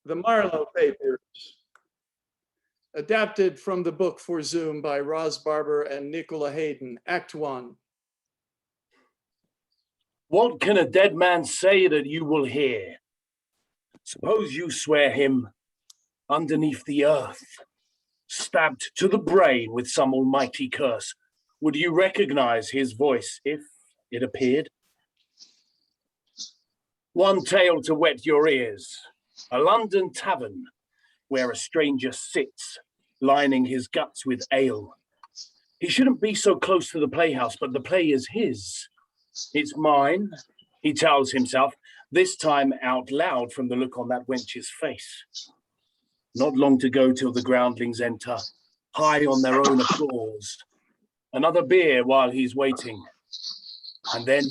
The Marlowe Papers, adapted from the book for Zoom by Ros Barber and Nicola Haydn, Act 1. What can a dead man say that you will hear? Suppose you swear him underneath the earth, stabbed to the brain with some almighty curse. Would you recognize his voice if it appeared? One tale to whet your ears. A London tavern where a stranger sits, lining his guts with ale. He shouldn't be so close to the playhouse, but the play is his. It's mine, he tells himself, this time out loud from the look on that wench's face. Not long to go till the groundlings enter, high on their own applause. Another beer while he's waiting. And then,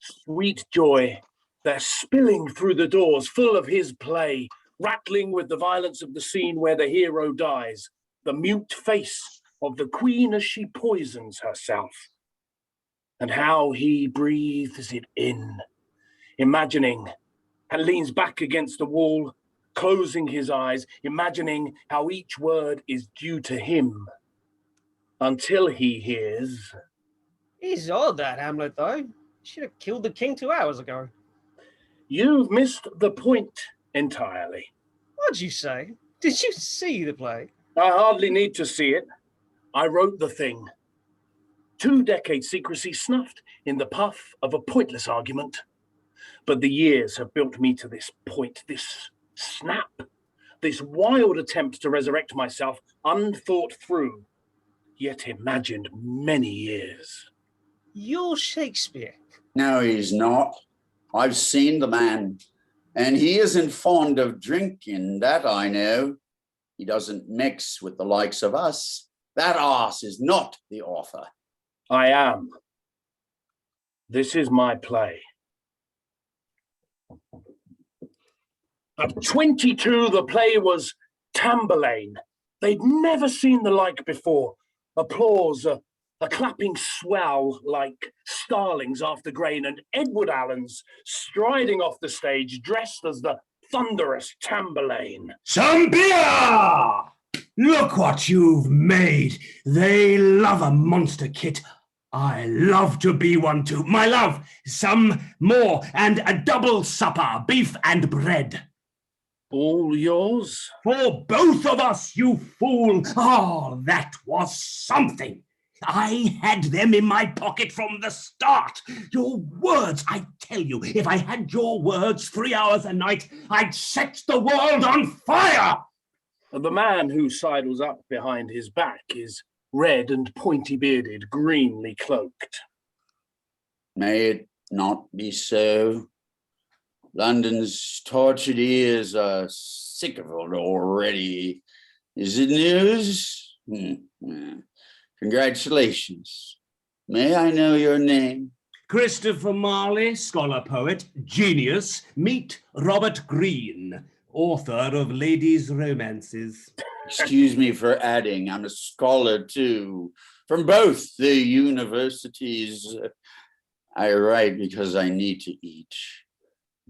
sweet joy, they're spilling through the doors, full of his play, rattling with the violence of the scene where the hero dies, the mute face of the queen as she poisons herself. And how he breathes it in, imagining, and leans back against the wall, closing his eyes, imagining how each word is due to him, until he hears... He's odd, that Hamlet, though. Should have killed the king 2 hours ago. You've missed the point entirely. What'd you say? Did you see the play? I hardly need to see it. I wrote the thing. 2 decades secrecy snuffed in the puff of a pointless argument. But the years have built me to this point, this snap, this wild attempt to resurrect myself, unthought through, yet imagined many years. You're Shakespeare. No, he's not. I've seen the man, and he isn't fond of drinking, that I know. He doesn't mix with the likes of us. That arse is not the author. I am. This is my play. At 22, the play was Tamburlaine. They'd never seen the like before. Applause, a clapping swell like starlings after grain, and Edward Allen's striding off the stage, dressed as the thunderous Tamburlaine. Some beer! Look what you've made. They love a monster kit. I love to be one too. My love, some more, and a double supper, beef and bread. All yours? For both of us, you fool. Oh, that was something. I had them in my pocket from the start. Your words, I tell you, if I had your words 3 hours a night, I'd set the world on fire. The man who sidles up behind his back is red and pointy-bearded, greenly cloaked. May it not be so. London's tortured ears are sick of it already. Is it news? Congratulations. May I know your name? Christopher Marley, scholar poet, genius. Meet Robert Greene, author of ladies' romances. Excuse me for adding, I'm a scholar too, from both the universities. I write because I need to eat.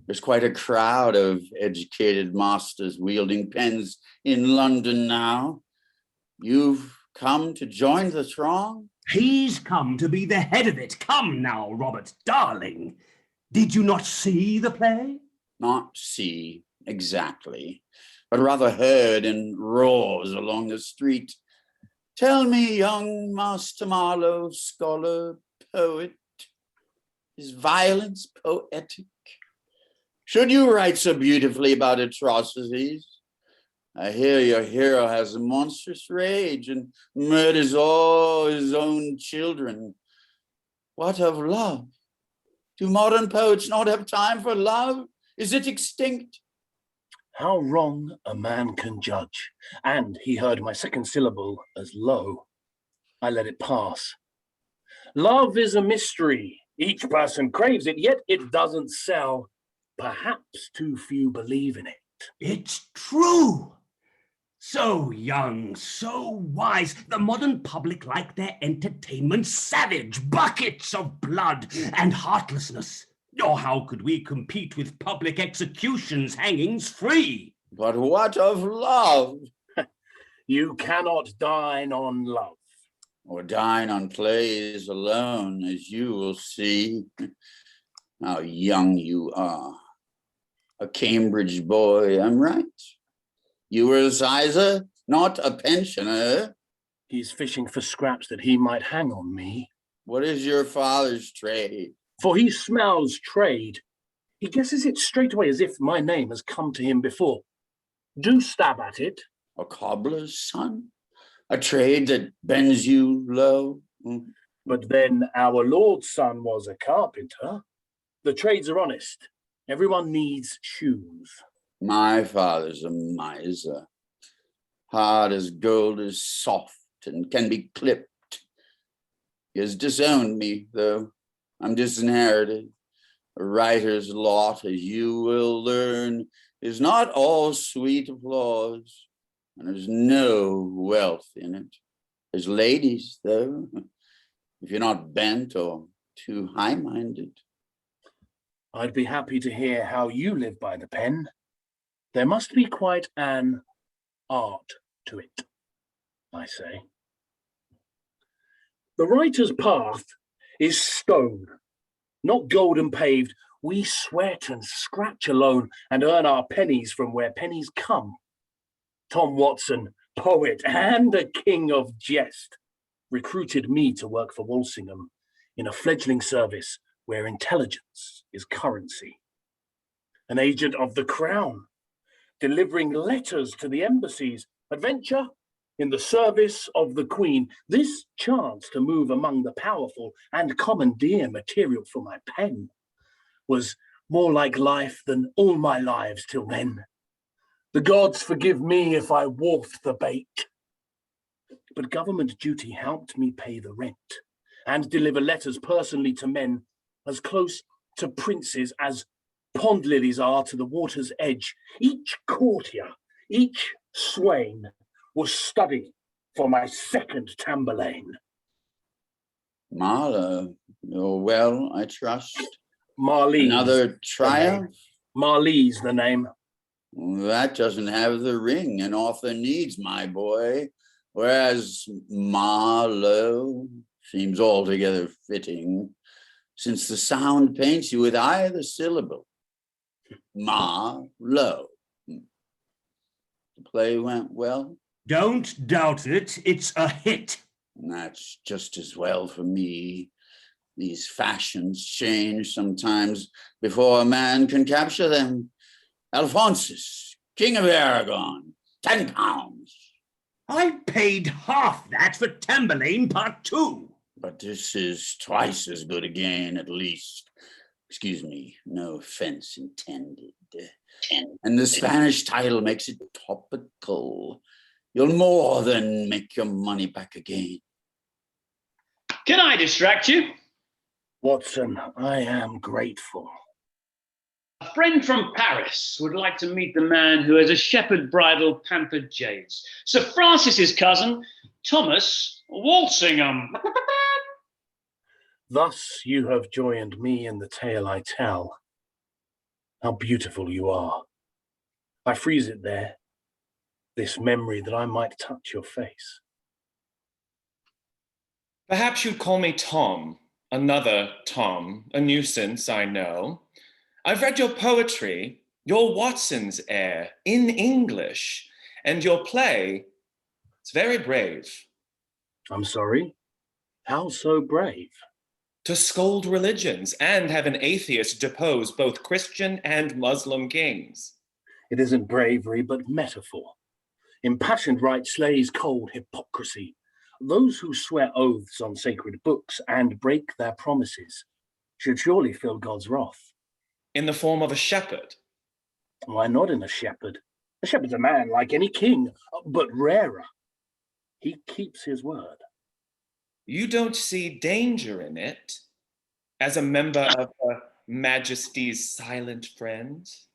There's quite a crowd of educated masters wielding pens in London now. You've come to join the throng? He's come to be the head of it. Come now, Robert, darling. Did you not see the play? Not see, exactly, but rather heard in roars along the street. Tell me, young Master Marlowe, scholar, poet, is violence poetic? Should you write so beautifully about atrocities? I hear your hero has a monstrous rage and murders all his own children. What of love? Do modern poets not have time for love? Is it extinct? How wrong a man can judge. And he heard my second syllable as low. I let it pass. Love is a mystery. Each person craves it, yet it doesn't sell. Perhaps too few believe in it. It's true. So young, so wise. The modern public like their entertainment savage, buckets of blood and heartlessness. Or how could we compete with public executions, hangings free? But what of love? You cannot dine on love. Or dine on plays alone, as you will see. How young you are. A Cambridge boy, I'm right. You were a sizer, not a pensioner. He's fishing for scraps that he might hang on me. What is your father's trade? For he smells trade. He guesses it straight away as if my name has come to him before. Do stab at it. A cobbler's son? A trade that bends you low? But then our Lord's son was a carpenter. The trades are honest. Everyone needs shoes. My father's a miser. Hard as gold is soft and can be clipped. He has disowned me, though. I'm disinherited. A writer's lot, as you will learn, is not all sweet applause, and there's no wealth in it. There's ladies, though, if you're not bent or too high-minded. I'd be happy to hear how you live by the pen. There must be quite an art to it, I say. The writer's path is stone, not golden paved. We sweat and scratch alone and earn our pennies from where pennies come. Tom Watson, poet and a king of jest, recruited me to work for Walsingham in a fledgling service where intelligence is currency. An agent of the crown, delivering letters to the embassies, adventure in the service of the Queen. This chance to move among the powerful and commandeer material for my pen was more like life than all my lives till then. The gods forgive me if I wolfed the bait. But government duty helped me pay the rent and deliver letters personally to men as close to princes as pond lilies are to the water's edge. Each courtier, each swain was studied for my second Tamburlaine. Marlowe, you're well, I trust. Marley's Another triumph? Marley's the name. That doesn't have the ring an author needs, my boy, whereas Marlowe seems altogether fitting, since the sound paints you with either syllable. Marlowe. The play went well? Don't doubt it, it's a hit. That's just as well for me. These fashions change sometimes before a man can capture them. Alphonsus, King of Aragon, £10. I paid half that for Tamburlaine Part 2. But this is twice as good a gain, at least. Excuse me, no offense intended. And the Spanish title makes it topical. You'll more than make your money back again. Can I distract you? Watson, I am grateful. A friend from Paris would like to meet the man who has a shepherd bridle pampered jades. Sir Francis's cousin, Thomas Walsingham. Thus you have joined me in the tale I tell. How beautiful you are. I freeze it there, this memory that I might touch your face. Perhaps you'd call me Tom, another Tom, a nuisance, I know. I've read your poetry, your Watson's air, in English, and your play. It's very brave. I'm sorry? How so brave? To scold religions and have an atheist depose both Christian and Muslim kings. It isn't bravery, but metaphor. Impassioned right slays cold hypocrisy. Those who swear oaths on sacred books and break their promises should surely feel God's wrath. In the form of a shepherd. Why not in a shepherd? A shepherd's a man like any king, but rarer. He keeps his word. You don't see danger in it as a member of Her Majesty's silent friends?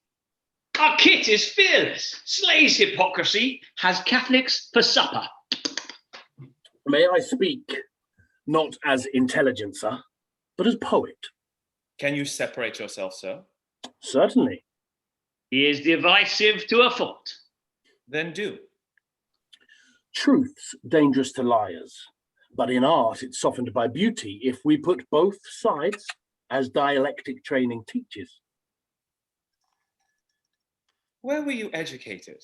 Our kit is fearless, slays hypocrisy, has Catholics for supper. May I speak, not as intelligencer, but as poet? Can you separate yourself, sir? Certainly. He is divisive to a fault. Then do. Truth's dangerous to liars, but in art it's softened by beauty if we put both sides as dialectic training teaches. Where were you educated?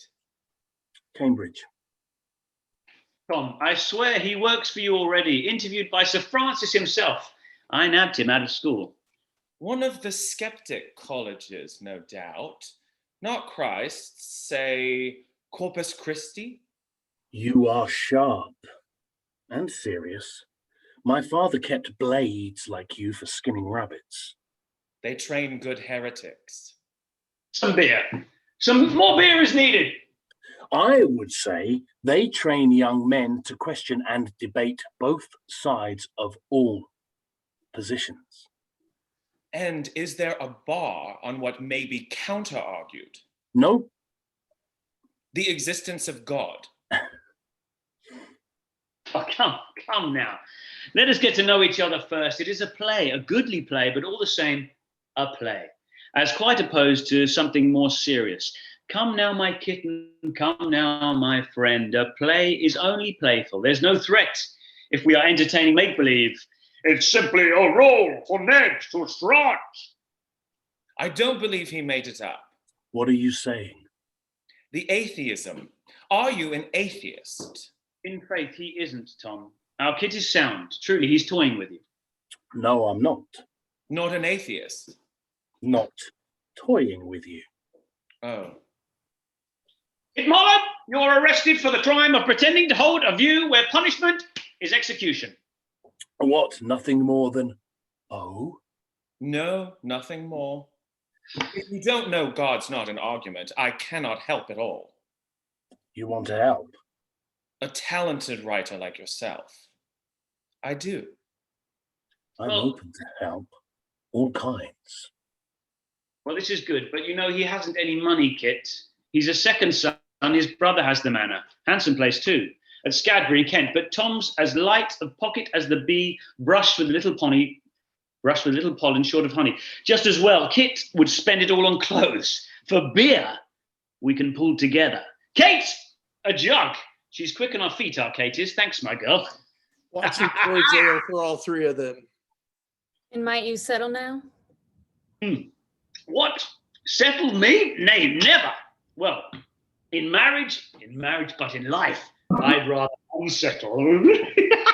Cambridge. Tom, I swear he works for you already, interviewed by Sir Francis himself. I nabbed him out of school. One of the skeptic colleges, no doubt. Not Christ's, say, Corpus Christi? You are sharp and serious. My father kept blades like you for skinning rabbits. They train good heretics. Some beer. Some more beer is needed. I would say they train young men to question and debate both sides of all positions. And is there a bar on what may be counter-argued? No. The existence of God. Oh, come now. Let us get to know each other first. It is a play, a goodly play, but all the same, a play, as quite opposed to something more serious. Come now, my kitten, come now, my friend. A play is only playful. There's no threat if we are entertaining make-believe. It's simply a role for Ned to strut. I don't believe he made it up. What are you saying? The atheism. Are you an atheist? In faith, he isn't, Tom. Our kit is sound. Truly, he's toying with you. No, I'm not. Not an atheist? Not toying with you. Oh. Kit Marlowe, you're arrested for the crime of pretending to hold a view where punishment is execution. What? Nothing more than, oh? No, nothing more. If you don't know God's not an argument, I cannot help at all. You want to help? A talented writer like yourself. I do. I'm Well- open to help. All kinds. Well, this is good, but you know he hasn't any money, Kit. He's a second son. His brother has the manor. Handsome place too, at Scadbury, Kent. But Tom's as light of pocket as the bee brushed with little pollen short of honey. Just as well, Kit would spend it all on clothes. For beer, we can pull together. Kate, a jug. She's quick on her feet, our Kate is. Thanks, my girl. Watching towards ale for all three of them. And might you settle now? What? Settle me? Nay, never. Well, in marriage, but in life, I'd rather unsettle.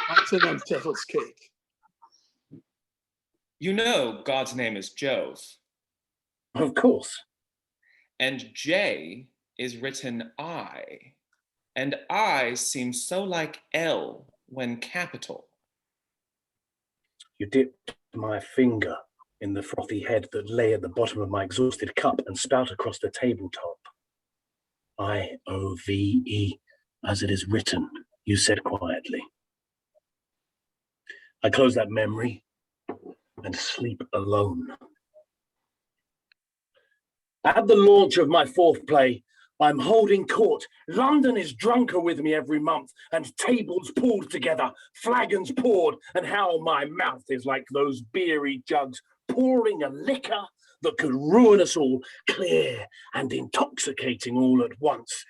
That's an unsettled's cake. You know God's name is Jove, Of course. and J is written I, and I seems so like L when capital. You dipped my finger in the frothy head that lay at the bottom of my exhausted cup and spout across the tabletop. I-O-V-E, as it is written, you said quietly. I close that memory and sleep alone. At the launch of my fourth play, I'm holding court. London is drunker with me every month, and tables pulled together, flagons poured, and how my mouth is like those beery jugs pouring a liquor that could ruin us all, clear and intoxicating all at once.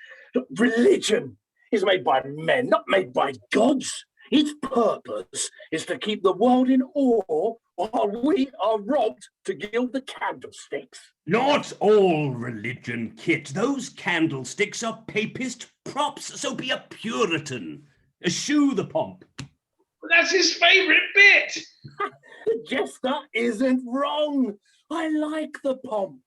Religion is made by men, not made by gods. Its purpose is to keep the world in awe while we are robbed to gild the candlesticks. Not all religion, Kit. Those candlesticks are papist props, so be a Puritan. Eschew the pomp. That's his favourite bit. The jester isn't wrong. I like the pomp.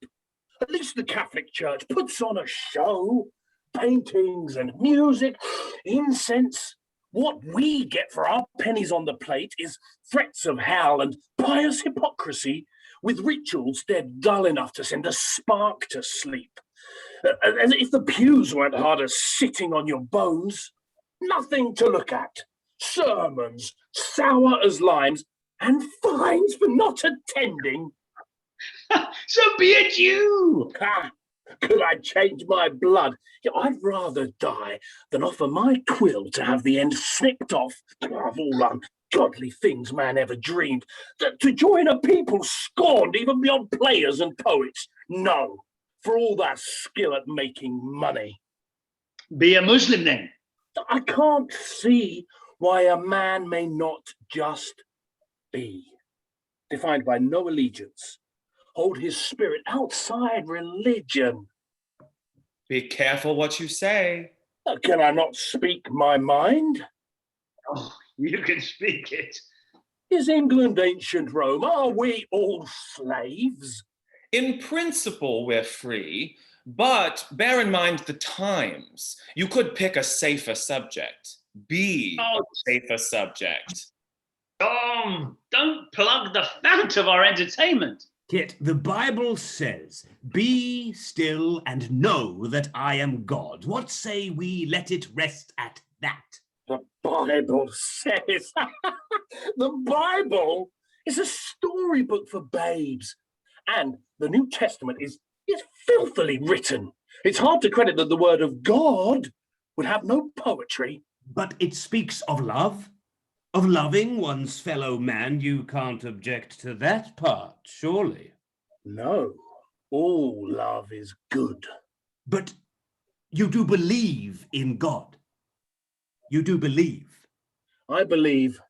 At least the Catholic Church puts on a show. Paintings and music, incense. What we get for our pennies on the plate is threats of hell and pious hypocrisy with rituals dead dull enough to send a spark to sleep. As if the pews weren't harder sitting on your bones. Nothing to look at. Sermons, sour as limes, and fines for not attending. So be a Jew. Ha! Could I change my blood? Yeah, I'd rather die than offer my quill to have the end snipped off of all ungodly things man ever dreamed. To join a people scorned even beyond players and poets. No, for all that skill at making money. Be a Muslim then. I can't see why a man may not just be, defined by no allegiance, hold his spirit outside religion. Be careful what you say. Can I not speak my mind? Oh, you can speak it. Is England ancient Rome? Are we all slaves? In principle, we're free, but bear in mind the times. You could pick a safer subject. Be Oh. a safer subject. Tom, don't plug the fount of our entertainment. Kit, the Bible says, "Be still and know that I am God." What say we let it rest at that? The Bible says. The Bible is a storybook for babes. And the New Testament is filthily written. It's hard to credit that the word of God would have no poetry. But it speaks of love, of loving one's fellow man. You can't object to that part, surely. No, all love is good. But you do believe in God. You do believe. I believe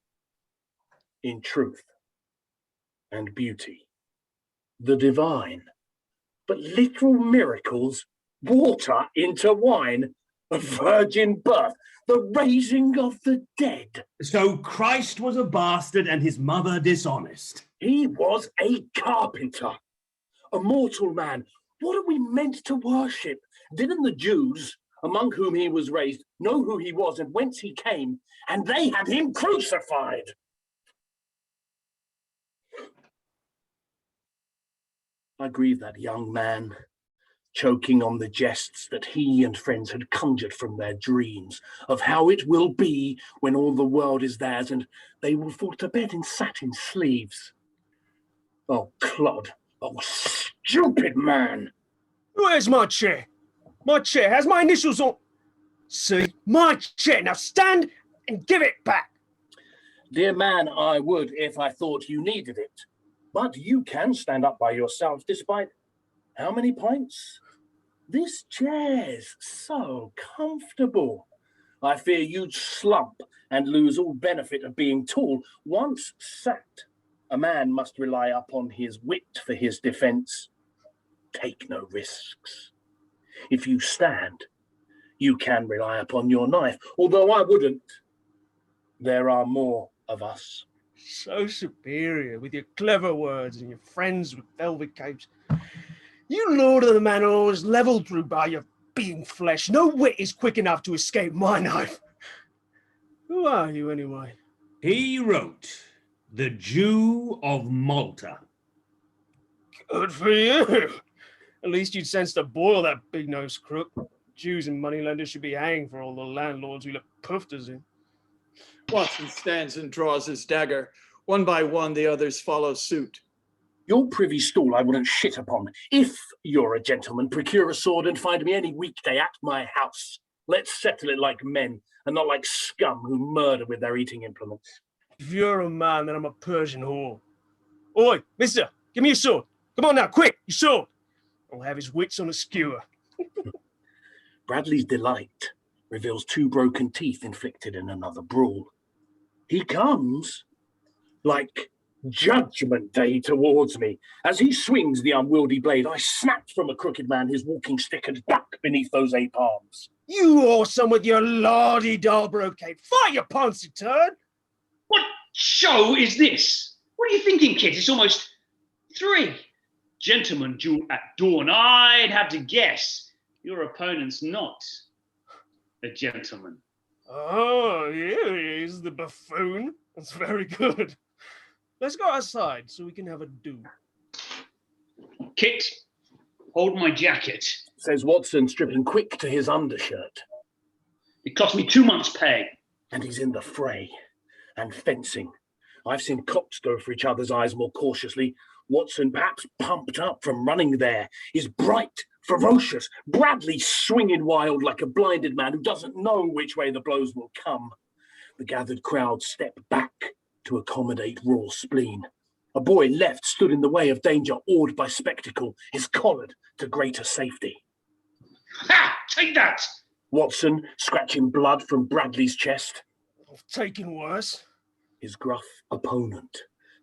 in truth and beauty, the divine, but literal miracles, water into wine, a virgin birth, the raising of the dead. So Christ was a bastard and his mother dishonest. He was a carpenter, a mortal man. What are we meant to worship? Didn't the Jews, among whom he was raised, know who he was and whence he came, and they had him crucified? I grieve that young man, choking on the jests that he and friends had conjured from their dreams of how it will be when all the world is theirs and they will fall to bed in satin sleeves. Oh, clod. Oh, stupid man. Where's my chair? My chair has my initials on. See, my chair. Now stand and give it back. Dear man, I would if I thought you needed it. But you can stand up by yourself despite how many pints? This chair's so comfortable. I fear you'd slump and lose all benefit of being tall. Once sat, a man must rely upon his wit for his defence. Take no risks. If you stand, you can rely upon your knife, although I wouldn't. There are more of us. So superior with your clever words and your friends with velvet capes. You lord of the manor always levelled through by your being flesh. No wit is quick enough to escape my knife. Who are you anyway? He wrote, "The Jew of Malta." Good for you. At least you'd sense to boil that big-nosed crook. Jews and moneylenders should be hanged for all the landlords we look pufters in. Watson stands and draws his dagger. One by one, the others follow suit. Your privy stool I wouldn't shit upon. If you're a gentleman, procure a sword and find me any weekday at my house. Let's settle it like men, and not like scum who murder with their eating implements. If you're a man, then I'm a Persian whore. Oi, mister, give me your sword. Come on now, quick, your sword. I'll have his wits on a skewer. Bradley's delight reveals 2 broken teeth inflicted in another brawl. He comes like Judgment Day towards me. As he swings the unwieldy blade, I snapped from a crooked man his walking stick and duck beneath those ape arms. You awesome with your lardy-dar brocade. Fight your poncy turd. What show is this? What are you thinking, kid? It's almost 3. Gentlemen duel at dawn. I'd have to guess your opponent's not a gentleman. Oh, here he is, the buffoon. That's very good. Let's go outside so we can have a do. Kit, hold my jacket. Says Watson, stripping quick to his undershirt. It cost me 2 months' pay. And he's in the fray. And fencing. I've seen cocks go for each other's eyes more cautiously. Watson, perhaps pumped up from running there, is bright, ferocious. Bradley swinging wild like a blinded man who doesn't know which way the blows will come. The gathered crowd step back to accommodate raw spleen. A boy left stood in the way of danger, awed by spectacle, is collared to greater safety. Ha! Take that! Watson, scratching blood from Bradley's chest. I've taken worse. His gruff opponent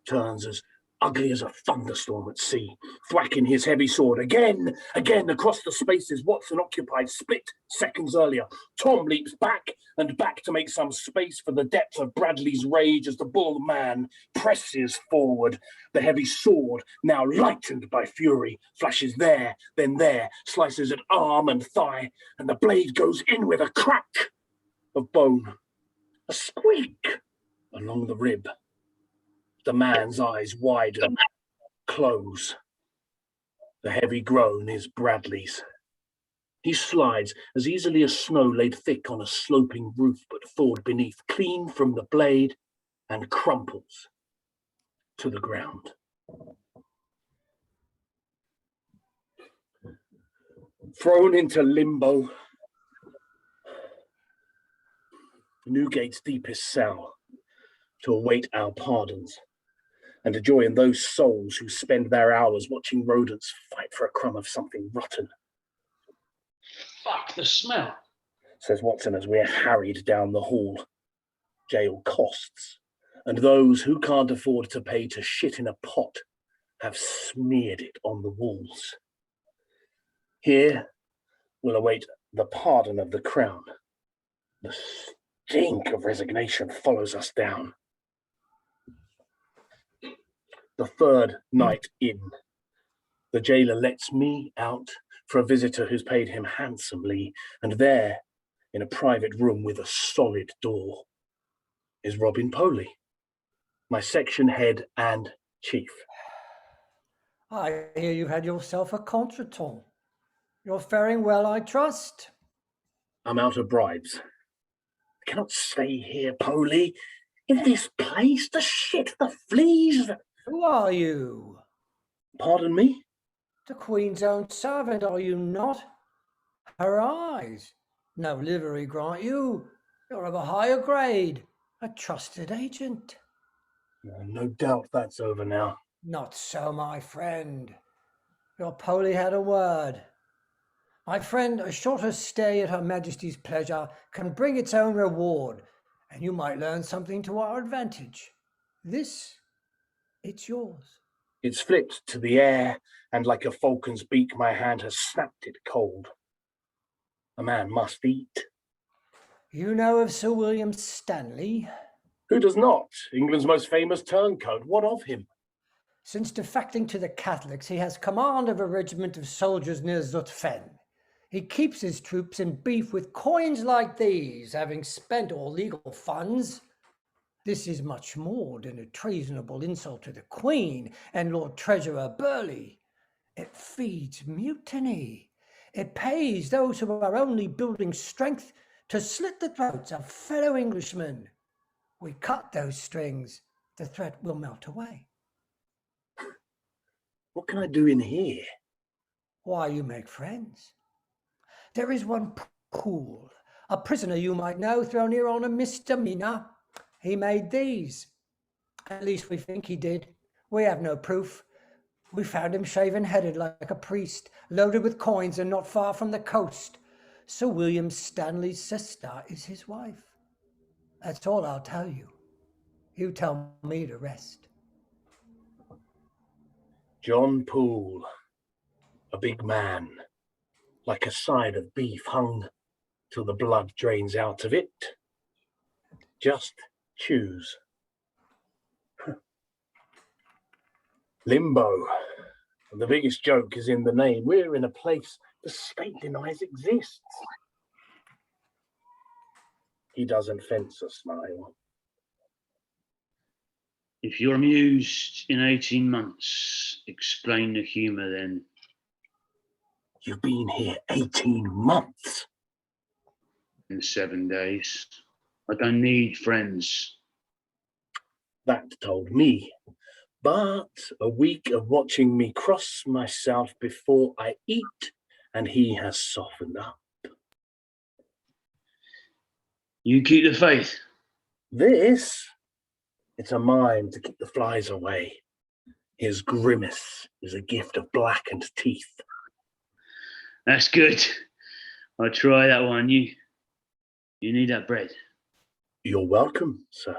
turns as ugly as a thunderstorm at sea, thwacking his heavy sword again across the spaces Watson occupied split seconds earlier. Tom leaps back and back to make some space for the depth of Bradley's rage as the bull man presses forward. The heavy sword, now lightened by fury, flashes there, then there, slices at arm and thigh, and the blade goes in with a crack of bone, a squeak along the rib. The man's eyes widen, close. The heavy groan is Bradley's. He slides as easily as snow laid thick on a sloping roof but thawed beneath, clean from the blade, and crumples to the ground. Thrown into limbo, Newgate's deepest cell, to await our pardons and to join those souls who spend their hours watching rodents fight for a crumb of something rotten. Fuck the smell, Says Watson as we're harried down the hall. Jail costs, and those who can't afford to pay to shit in a pot have smeared it on the walls. Here we'll await the pardon of the crown. The stink of resignation follows us down. The third night in, the jailer lets me out for a visitor who's paid him handsomely, and there, in a private room with a solid door, is Robin Poley, my section head and chief. I hear you had yourself a contretemps. You're faring well, I trust. I'm out of bribes. I cannot stay here, Poley. In this place, the shit, the fleas. Who are you? Pardon me? The Queen's own servant, are you not? Her eyes. No livery grant you. You're of a higher grade, a trusted agent. No doubt that's over now. Not so, my friend. Your Poley had a word. My friend, a shorter stay at Her Majesty's pleasure can bring its own reward, and you might learn something to our advantage. This, it's yours. It's flipped to the air, and like a falcon's beak, my hand has snapped it cold. A man must eat. You know of Sir William Stanley? Who does not? England's most famous turncoat. What of him? Since defecting to the Catholics, he has command of a regiment of soldiers near Zutphen. He keeps his troops in beef with coins like these, having spent all legal funds. This is much more than a treasonable insult to the Queen and Lord Treasurer Burghley. It feeds mutiny. It pays those who are only building strength to slit the throats of fellow Englishmen. We cut those strings, the threat will melt away. What can I do in here? Why, you make friends. There is one Poole, a prisoner you might know, thrown here on a misdemeanor. He made these. At least we think he did. We have no proof. We found him shaven-headed like a priest, loaded with coins and not far from the coast. Sir William Stanley's sister is his wife. That's all I'll tell you. You tell me the rest. John Poole, a big man, like a side of beef hung till the blood drains out of it. Just choose. Limbo. The biggest joke is in the name. We're in a place the state denies exists. He doesn't fence a smile. If you're amused in 18 months, explain the humour then. You've been here 18 months. In 7 days. I don't need friends. That told me. But a week of watching me cross myself before I eat, and he has softened up. You keep the faith. This, it's a mine to keep the flies away. His grimace is a gift of blackened teeth. That's good. I'll try that one. You need that bread. You're welcome, sir.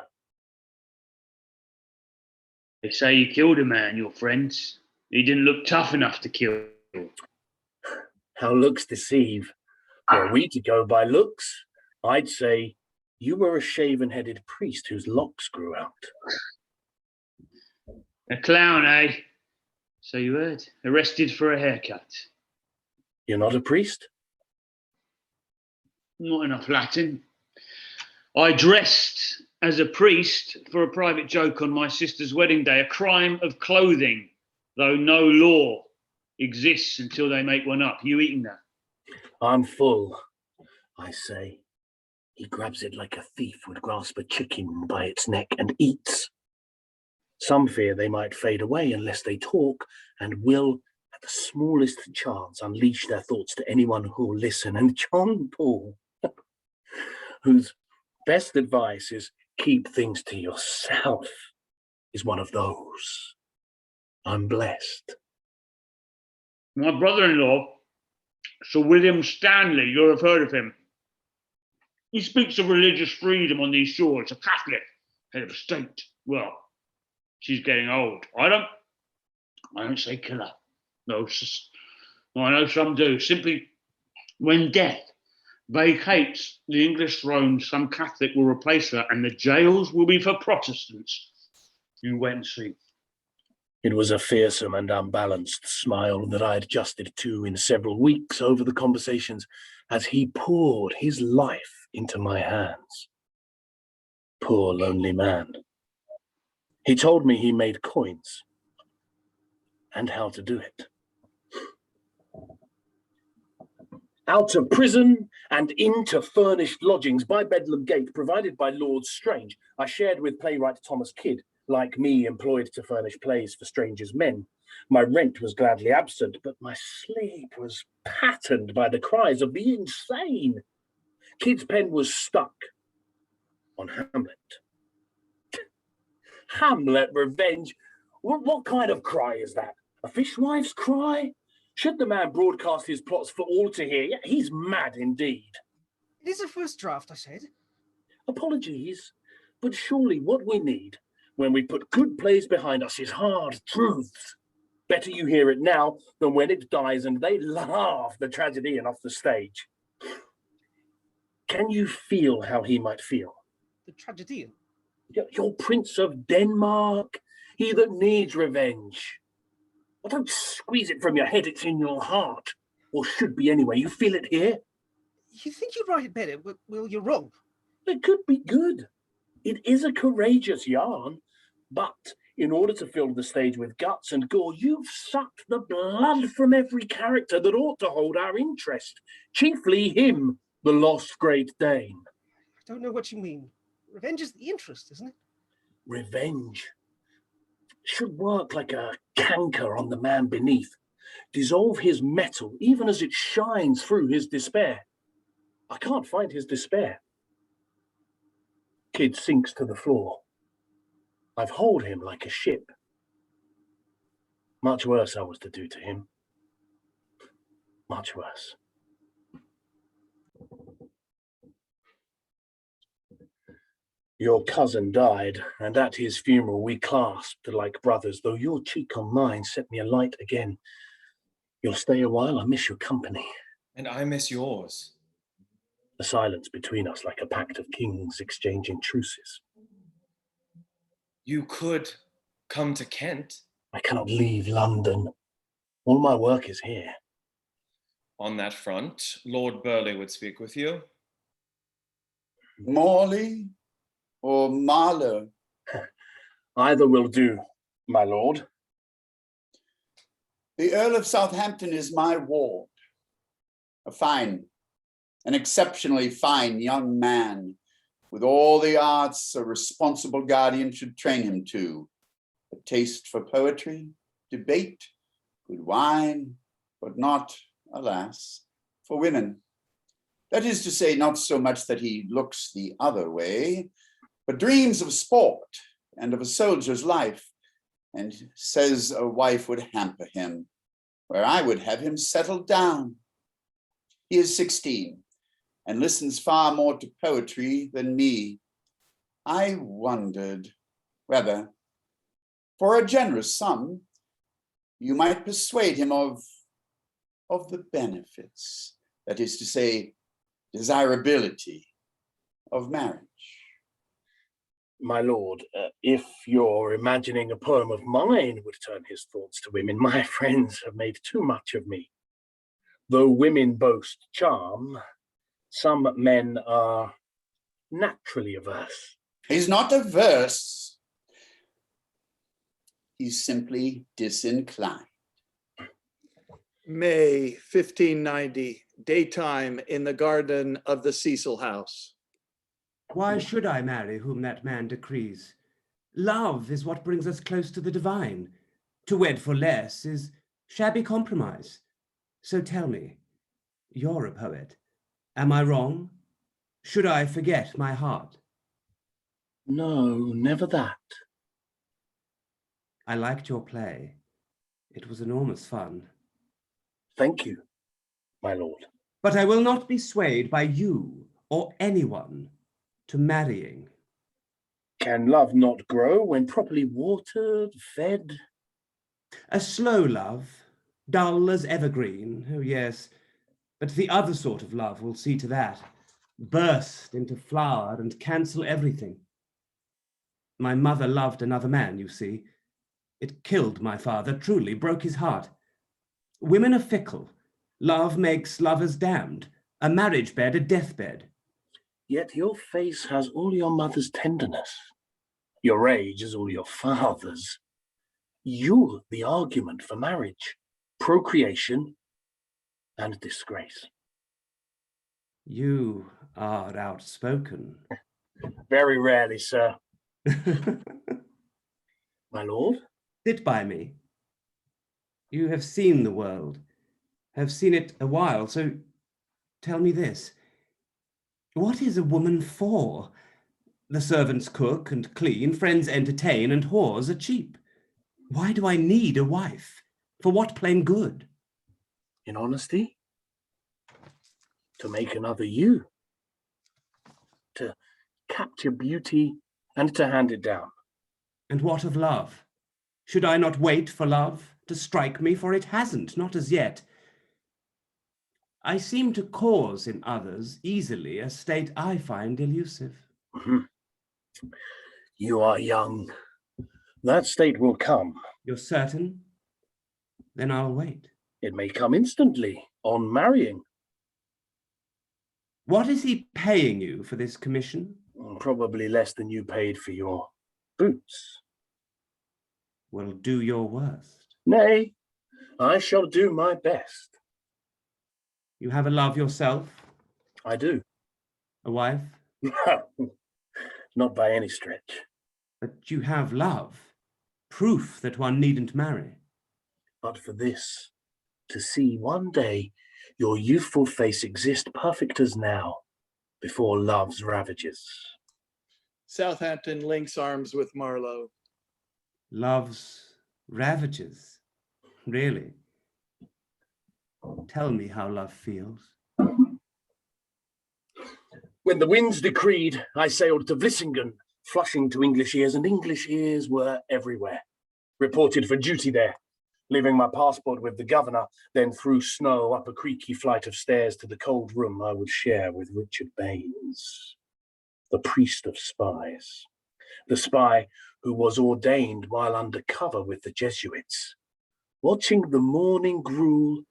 They say you killed a man, your friends. He didn't look tough enough to kill. How looks deceive. Were we to go by looks, I'd say you were a shaven-headed priest whose locks grew out. A clown, eh? So you heard. Arrested for a haircut. You're not a priest? Not enough Latin. I dressed as a priest for a private joke on my sister's wedding day, a crime of clothing, though no law exists until they make one up. You eating that? I'm full, I say. He grabs it like a thief would grasp a chicken by its neck and eats. Some fear they might fade away unless they talk and will, at the smallest chance, unleash their thoughts to anyone who'll listen. And John Poole, whose best advice is keep things to yourself, is one of those. I'm blessed. My brother-in-law, Sir William Stanley, you'll have heard of him. He speaks of religious freedom on these shores, a Catholic, head of a state. Well, she's getting old. I don't say kill her. No, I know some do. Simply, when death vacates the English throne, some Catholic will replace her, and the jails will be for Protestants. You wait and see. It was a fearsome and unbalanced smile that I adjusted to in several weeks over the conversations as he poured his life into my hands. Poor lonely man. He told me he made coins and how to do it. Out of prison and into furnished lodgings by Bedlam Gate, provided by Lord Strange, I shared with playwright Thomas Kidd, like me employed to furnish plays for strangers' men. My rent was gladly absent, but my sleep was patterned by the cries of the insane. Kidd's pen was stuck on Hamlet. Hamlet revenge? What kind of cry is that? A fishwife's cry? Should the man broadcast his plots for all to hear? Yeah, he's mad indeed. It is a first draft, I said. Apologies, but surely what we need when we put good plays behind us is hard truths. Better you hear it now than when it dies and they laugh the tragedian off the stage. Can you feel how he might feel? The tragedian? Your Prince of Denmark, he that needs revenge. Well, don't squeeze it from your head, it's in your heart. Or should be anyway, you feel it here? You think you'd write it better? Well, you're wrong. It could be good. It is a courageous yarn, but in order to fill the stage with guts and gore, you've sucked the blood from every character that ought to hold our interest, chiefly him, the lost Great Dane. I don't know what you mean. Revenge is the interest, isn't it? Revenge should work like a canker on the man beneath, dissolve his metal even as it shines through his despair. I can't find his despair. Kid sinks to the floor. I've hauled him like a ship. Much worse I was to do to him. Much worse. Your cousin died, and at his funeral we clasped like brothers, though your cheek on mine set me alight again. You'll stay a while, I miss your company. And I miss yours. The silence between us like a pact of kings exchanging truces. You could come to Kent. I cannot leave London. All my work is here. On that front, Lord Burghley would speak with you. Morley or Marlowe? Either will do, my lord. The Earl of Southampton is my ward. An exceptionally fine young man, with all the arts a responsible guardian should train him to. A taste for poetry, debate, good wine, but not, alas, for women. That is to say, not so much that he looks the other way, but dreams of sport and of a soldier's life. and says a wife would hamper him, where I would have him settled down. He is 16 and listens far more to poetry than me. I wondered whether, for a generous sum, you might persuade him of the benefits, that is to say, desirability of marriage. My lord, if your imagining a poem of mine would turn his thoughts to women, my friends have made too much of me. Though women boast charm, some men are naturally averse. He's not averse. He's simply disinclined. May 1590, daytime in the garden of the Cecil House. Why should I marry whom that man decrees? Love is what brings us close to the divine. To wed for less is shabby compromise. So tell me, you're a poet. Am I wrong? Should I forget my heart? No, never that. I liked your play. It was enormous fun. Thank you, my lord. But I will not be swayed by you or anyone to marrying. Can love not grow when properly watered, fed? A slow love, dull as evergreen, oh yes, but the other sort of love will see to that. Burst into flower and cancel everything. My mother loved another man, you see. It killed my father, truly, broke his heart. Women are fickle. Love makes lovers damned. A marriage bed, a deathbed. Yet your face has all your mother's tenderness. Your age is all your father's. You're the argument for marriage, procreation, and disgrace. You are outspoken. Very rarely, sir. My lord? Sit by me. You have seen the world, have seen it a while, so tell me this. What is a woman for? The servants cook and clean, friends entertain, and whores are cheap. Why do I need a wife? For what plain good? In honesty? To make another you. To capture beauty and to hand it down. And what of love? Should I not wait for love to strike me? For it hasn't, not as yet. I seem to cause in others easily a state I find elusive. You are young. That state will come. You're certain? Then I'll wait. It may come instantly, on marrying. What is he paying you for this commission? Probably less than you paid for your boots. Well, do your worst. Nay, I shall do my best. You have a love yourself? I do. A wife? No, not by any stretch. But you have love. Proof that one needn't marry. But for this, to see one day your youthful face exist perfect as now, before love's ravages. Southampton links arms with Marlowe. Love's ravages? Really? Tell me how love feels. When the winds decreed, I sailed to Vlissingen, flushing to English ears, and English ears were everywhere. Reported for duty there, leaving my passport with the governor, then through snow up a creaky flight of stairs to the cold room I would share with Richard Baines, the priest of spies, the spy who was ordained while under cover with the Jesuits, watching the morning gruel,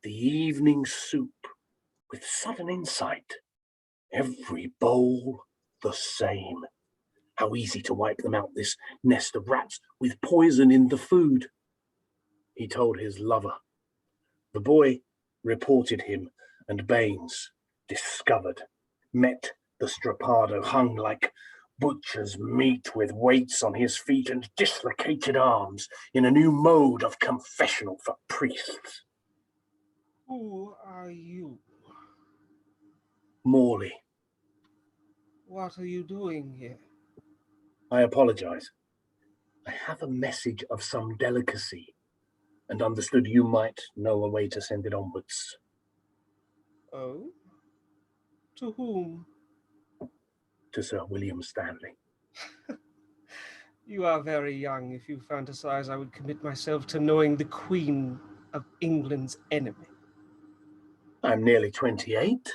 the evening soup, with sudden insight. Every bowl the same. How easy to wipe them out, this nest of rats, with poison in the food. He told his lover. The boy reported him, and Baines, discovered, met the strappado hung like butcher's meat with weights on his feet and dislocated arms in a new mode of confessional for priests. Who are you? Morley. What are you doing here? I apologize. I have a message of some delicacy, and understood you might know a way to send it onwards. Oh? To whom? To Sir William Stanley. You are very young if you fantasize I would commit myself to knowing the Queen of England's enemy. I'm nearly 28.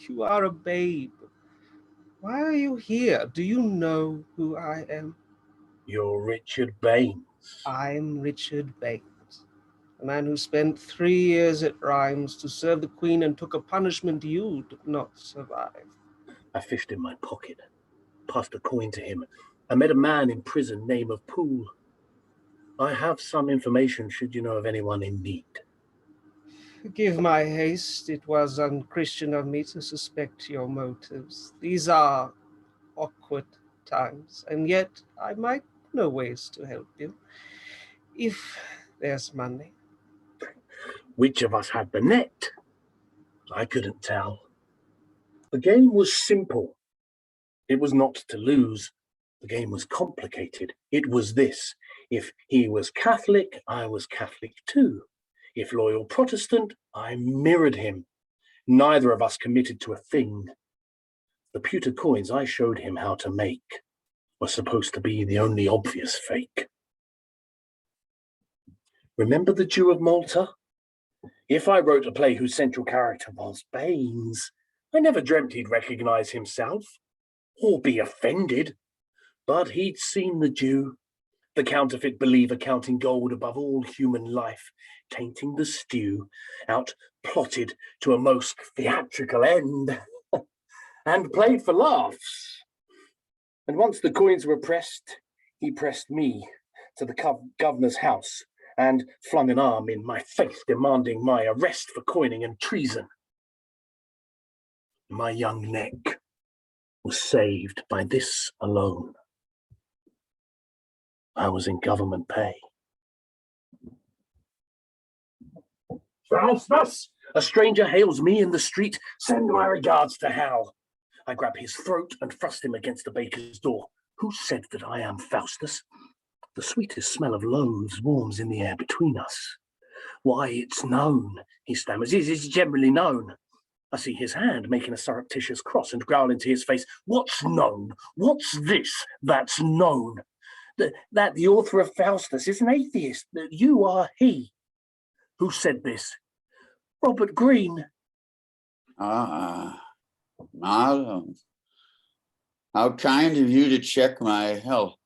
You are a babe. Why are you here? Do you know who I am? You're Richard Baines. I'm Richard Baines, a man who spent 3 years at Rheims to serve the Queen and took a punishment you did not survive. I fished in my pocket, passed a coin to him. I met a man in prison, name of Poole. I have some information should you know of anyone in need. Forgive my haste. It was unchristian of me to suspect your motives. These are awkward times, and yet I might know ways to help you. If there's money. Which of us had the net? I couldn't tell. The game was simple. It was not to lose. The game was complicated. It was this. If he was Catholic, I was Catholic too. If loyal Protestant, I mirrored him. Neither of us committed to a thing. The pewter coins I showed him how to make were supposed to be the only obvious fake. Remember the Jew of Malta? If I wrote a play whose central character was Baines, I never dreamt he'd recognize himself or be offended. But he'd seen the Jew, the counterfeit believer counting gold above all human life, tainting the stew, out-plotted to a most theatrical end, and played for laughs. And once the coins were pressed, he pressed me to the governor's house and flung an arm in my face, demanding my arrest for coining and treason. My young neck was saved by this alone. I was in government pay. Faustus! A stranger hails me in the street. Send my regards to Hal. I grab his throat and thrust him against the baker's door. Who said that I am Faustus? The sweetest smell of loaves warms in the air between us. Why, it's known, he stammers. It's generally known. I see his hand making a surreptitious cross and growl into his face. What's known? What's this that's known? That the author of Faustus is an atheist, that you are he. Who said this? Robert Greene. Ah, Marlowe. How kind of you to check my health.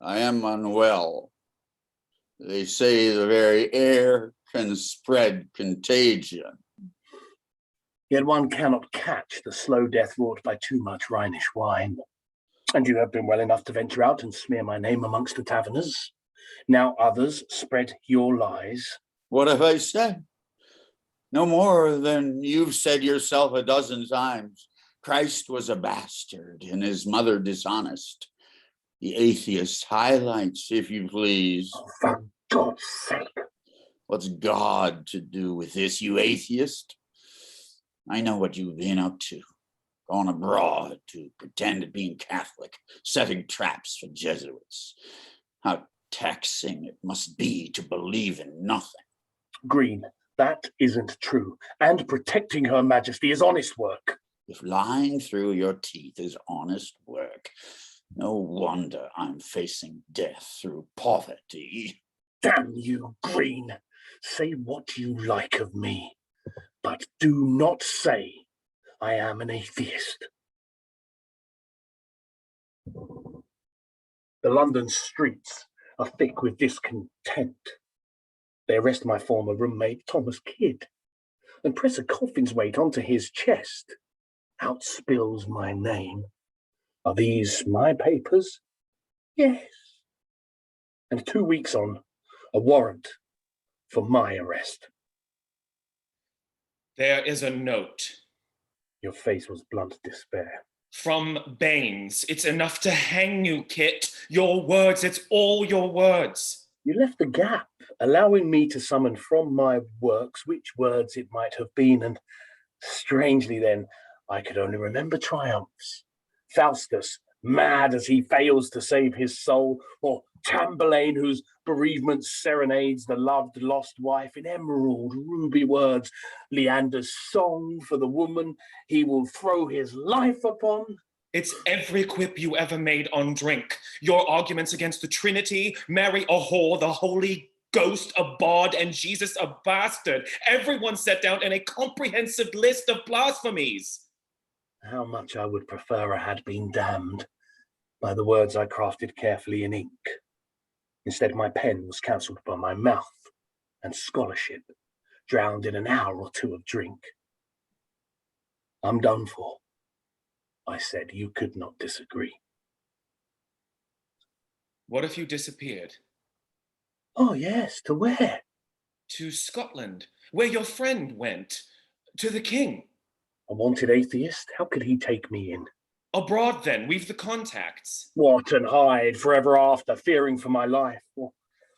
I am unwell. They say the very air can spread contagion. Yet one cannot catch the slow death wrought by too much Rhenish wine. And you have been well enough to venture out and smear my name amongst the taverners. Now others spread your lies. What have I said? No more than you've said yourself a dozen times. Christ was a bastard and his mother dishonest. The atheist highlights, if you please. Oh, for God's sake. What's God to do with this, you atheist? I know what you've been up to. Gone abroad to pretend at being Catholic, setting traps for Jesuits. How taxing it must be to believe in nothing. Greene, that isn't true. And protecting Her Majesty is honest work. If lying through your teeth is honest work, no wonder I'm facing death through poverty. Damn you, Greene. Say what you like of me, but do not say I am an atheist. The London streets are thick with discontent. They arrest my former roommate, Thomas Kidd, and press a coffin's weight onto his chest. Out spills my name. Are these my papers? Yes. And 2 weeks on, a warrant for my arrest. There is a note. Your face was blunt despair. From Baines. It's enough to hang you, Kit. Your words, it's all your words. You left a gap, allowing me to summon from my works which words it might have been, and strangely then, I could only remember triumphs. Faustus, mad as he fails to save his soul, or Tamburlaine whose bereavement serenades the loved lost wife in emerald ruby words, Leander's song for the woman he will throw his life upon. It's every quip you ever made on drink. Your arguments against the Trinity, Mary a whore, the Holy Ghost a bawd, and Jesus a bastard. Everyone set down in a comprehensive list of blasphemies. How much I would prefer I had been damned by the words I crafted carefully in ink. Instead, my pen was cancelled by my mouth, and scholarship drowned in an hour or two of drink. I'm done for. I said you could not disagree. What if you disappeared? Oh yes, to where? To Scotland, where your friend went. To the king. A wanted atheist? How could he take me in? Abroad then, we've the contacts. What, and hide forever after, fearing for my life?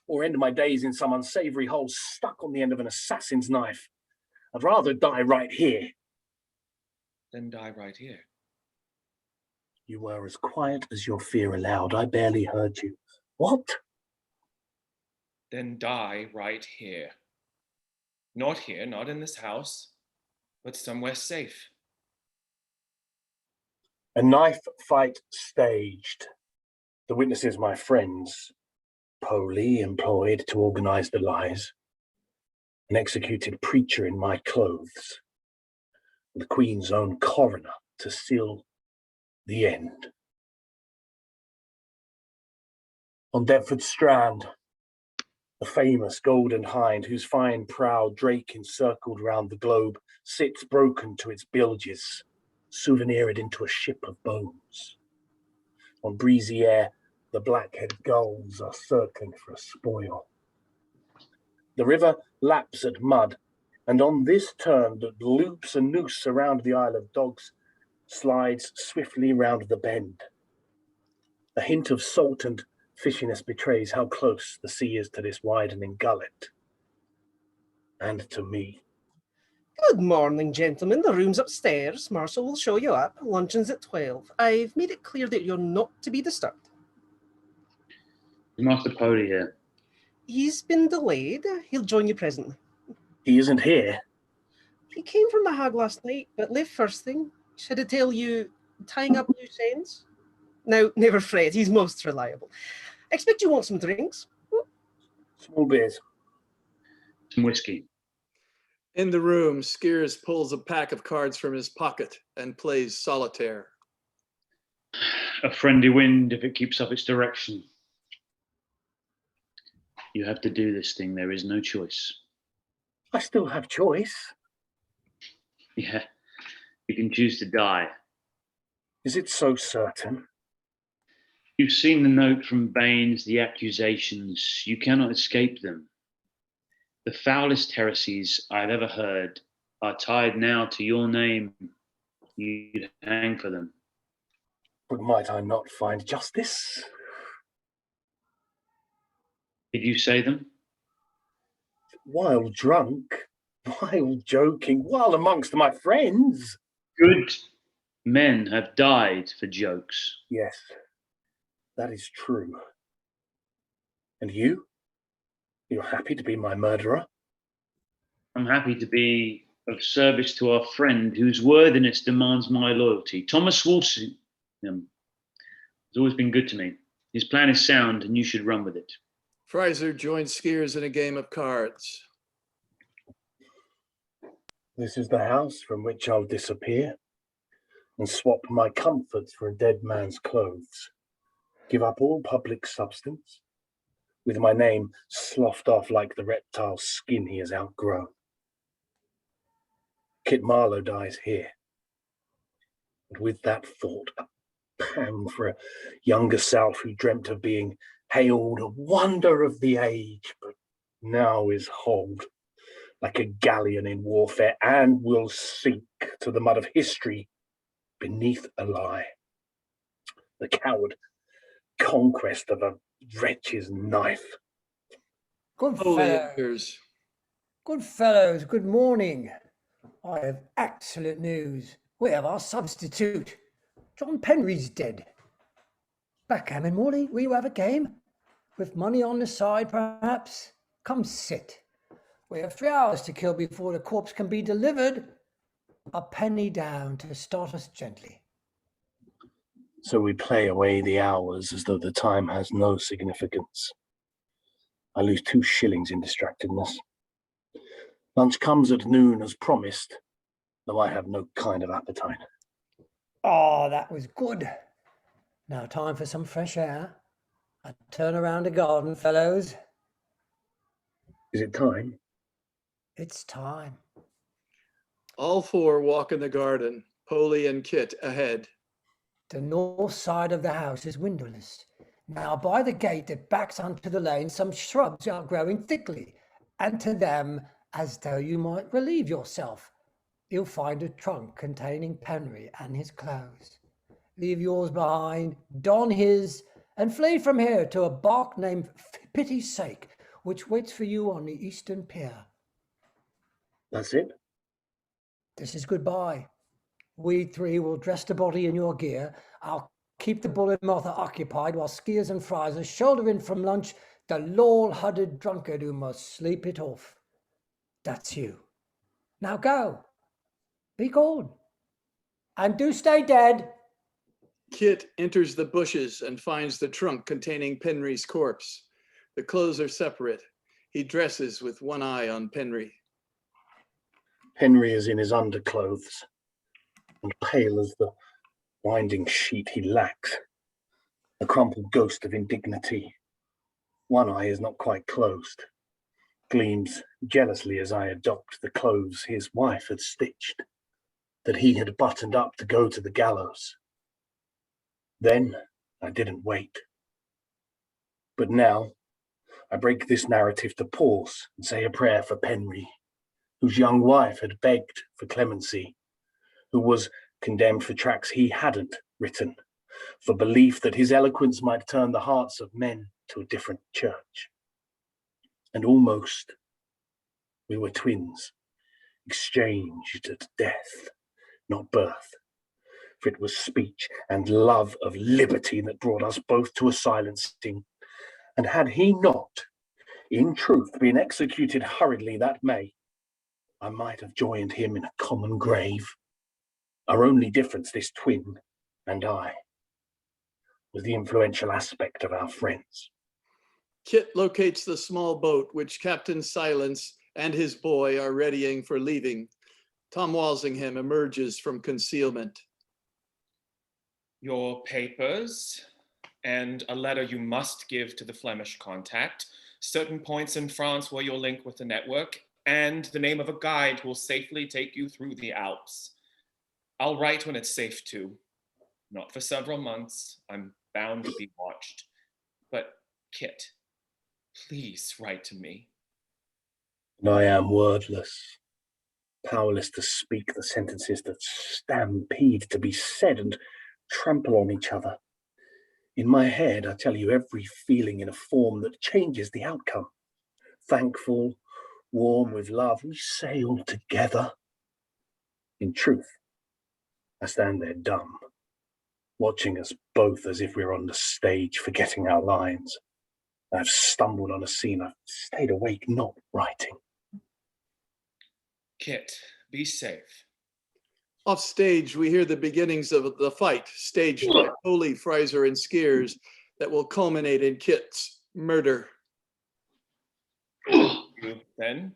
Or end my days in some unsavoury hole stuck on the end of an assassin's knife? I'd rather die right here. Then die right here. You were as quiet as your fear allowed. I barely heard you. What? Then die right here. Not here, not in this house, but somewhere safe. A knife fight staged. The witnesses, my friends. Poley employed to organise the lies. An executed preacher in my clothes. The Queen's own coroner to seal the end. On Deptford Strand, the famous Golden Hind, whose fine proud drake encircled round the globe, sits broken to its bilges, souvenired into a ship of bones. On breezy air, the black-headed gulls are circling for a spoil. The river laps at mud, and on this turn that loops a noose around the Isle of Dogs, slides swiftly round the bend. A hint of salt and fishiness betrays how close the sea is to this widening gullet. And to me. Good morning, gentlemen. The room's upstairs. Marshall will show you up. Luncheon's at 12. I've made it clear that you're not to be disturbed. Master Poley here. He's been delayed. He'll join you presently. He isn't here. He came from the Hag last night, but left first thing. Should I tell you, tying up loose ends? Now, never fret. He's most reliable. I expect you want some drinks. Small beers. Some whiskey. In the room, Skeers pulls a pack of cards from his pocket and plays solitaire. A friendly wind if it keeps up its direction. You have to do this thing. There is no choice. I still have choice. Yeah, you can choose to die. Is it so certain? You've seen the note from Baines, the accusations. You cannot escape them. The foulest heresies I've ever heard are tied now to your name. You'd hang for them. But might I not find justice? Did you say them? While drunk, while joking, while amongst my friends. Good men have died for jokes. Yes, that is true. And you? You're happy to be my murderer? I'm happy to be of service to our friend whose worthiness demands my loyalty. Thomas Walsingham has always been good to me. His plan is sound and you should run with it. Frize joins Skeers in a game of cards. This is the house from which I'll disappear and swap my comforts for a dead man's clothes. Give up all public substance, with my name sloughed off like the reptile's skin he has outgrown. Kit Marlowe dies here. And with that thought, a pang for a younger self who dreamt of being hailed a wonder of the age, but now is hauled like a galleon in warfare and will sink to the mud of history beneath a lie. The coward conquest of a wretch's knife. Good Poley fellows. enters. Good fellows, good morning. I have excellent news. We have our substitute. John Penry's dead. Backgammon, Morley, will you have a game? With money on the side, perhaps? Come sit. We have 3 hours to kill before the corpse can be delivered. A penny down to start us gently. So we play away the hours as though the time has no significance. I lose 2 shillings in distractedness. Lunch comes at noon as promised, though I have no kind of appetite. Oh, that was good. Now time for some fresh air. A turn around the garden, fellows. Is it time? It's time. All 4 walk in the garden, Poley and Kit ahead. The north side of the house is windowless. Now by the gate that backs onto the lane, some shrubs are growing thickly, and to them, as though you might relieve yourself, you'll find a trunk containing Penry and his clothes. Leave yours behind, don his, and flee from here to a bark named Pity's Sake, which waits for you on the eastern pier. That's it? This is goodbye. We 3 will dress the body in your gear. I'll keep the Bull and Martha occupied while skiers and Frize shoulder in from lunch the laurel-hudded drunkard who must sleep it off. That's you. Now go. Be gone. And do stay dead. Kit enters the bushes and finds the trunk containing Penry's corpse. The clothes are separate. He dresses with one eye on Penry. Henry is in his underclothes, and pale as the winding sheet he lacks, a crumpled ghost of indignity. One eye is not quite closed, gleams jealously as I adopt the clothes his wife had stitched, that he had buttoned up to go to the gallows. Then I didn't wait. But now I break this narrative to pause and say a prayer for Penry, whose young wife had begged for clemency, who was condemned for tracts he hadn't written, for belief that his eloquence might turn the hearts of men to a different church. And almost we were twins, exchanged at death, not birth, for it was speech and love of liberty that brought us both to a silencing. And had he not, in truth, been executed hurriedly that May, I might have joined him in a common grave. Our only difference, this twin and I, was the influential aspect of our friends. Kit locates the small boat which Captain Silence and his boy are readying for leaving. Tom Walsingham emerges from concealment. Your papers and a letter you must give to the Flemish contact, certain points in France where you'll link with the network, and the name of a guide who will safely take you through the Alps. I'll write when it's safe to. Not for several months. I'm bound to be watched. But Kit, please write to me. And I am wordless, powerless to speak the sentences that stampede to be said and trample on each other. In my head, I tell you every feeling in a form that changes the outcome. Thankful, warm with love, we sail together. In truth, I stand there dumb, watching us both as if we're on the stage, forgetting our lines. I've stumbled on a scene, I've stayed awake, not writing. Kit, be safe. Off stage, we hear the beginnings of the fight, staged by Poley, Frize, and skiers, that will culminate in Kit's murder. Then,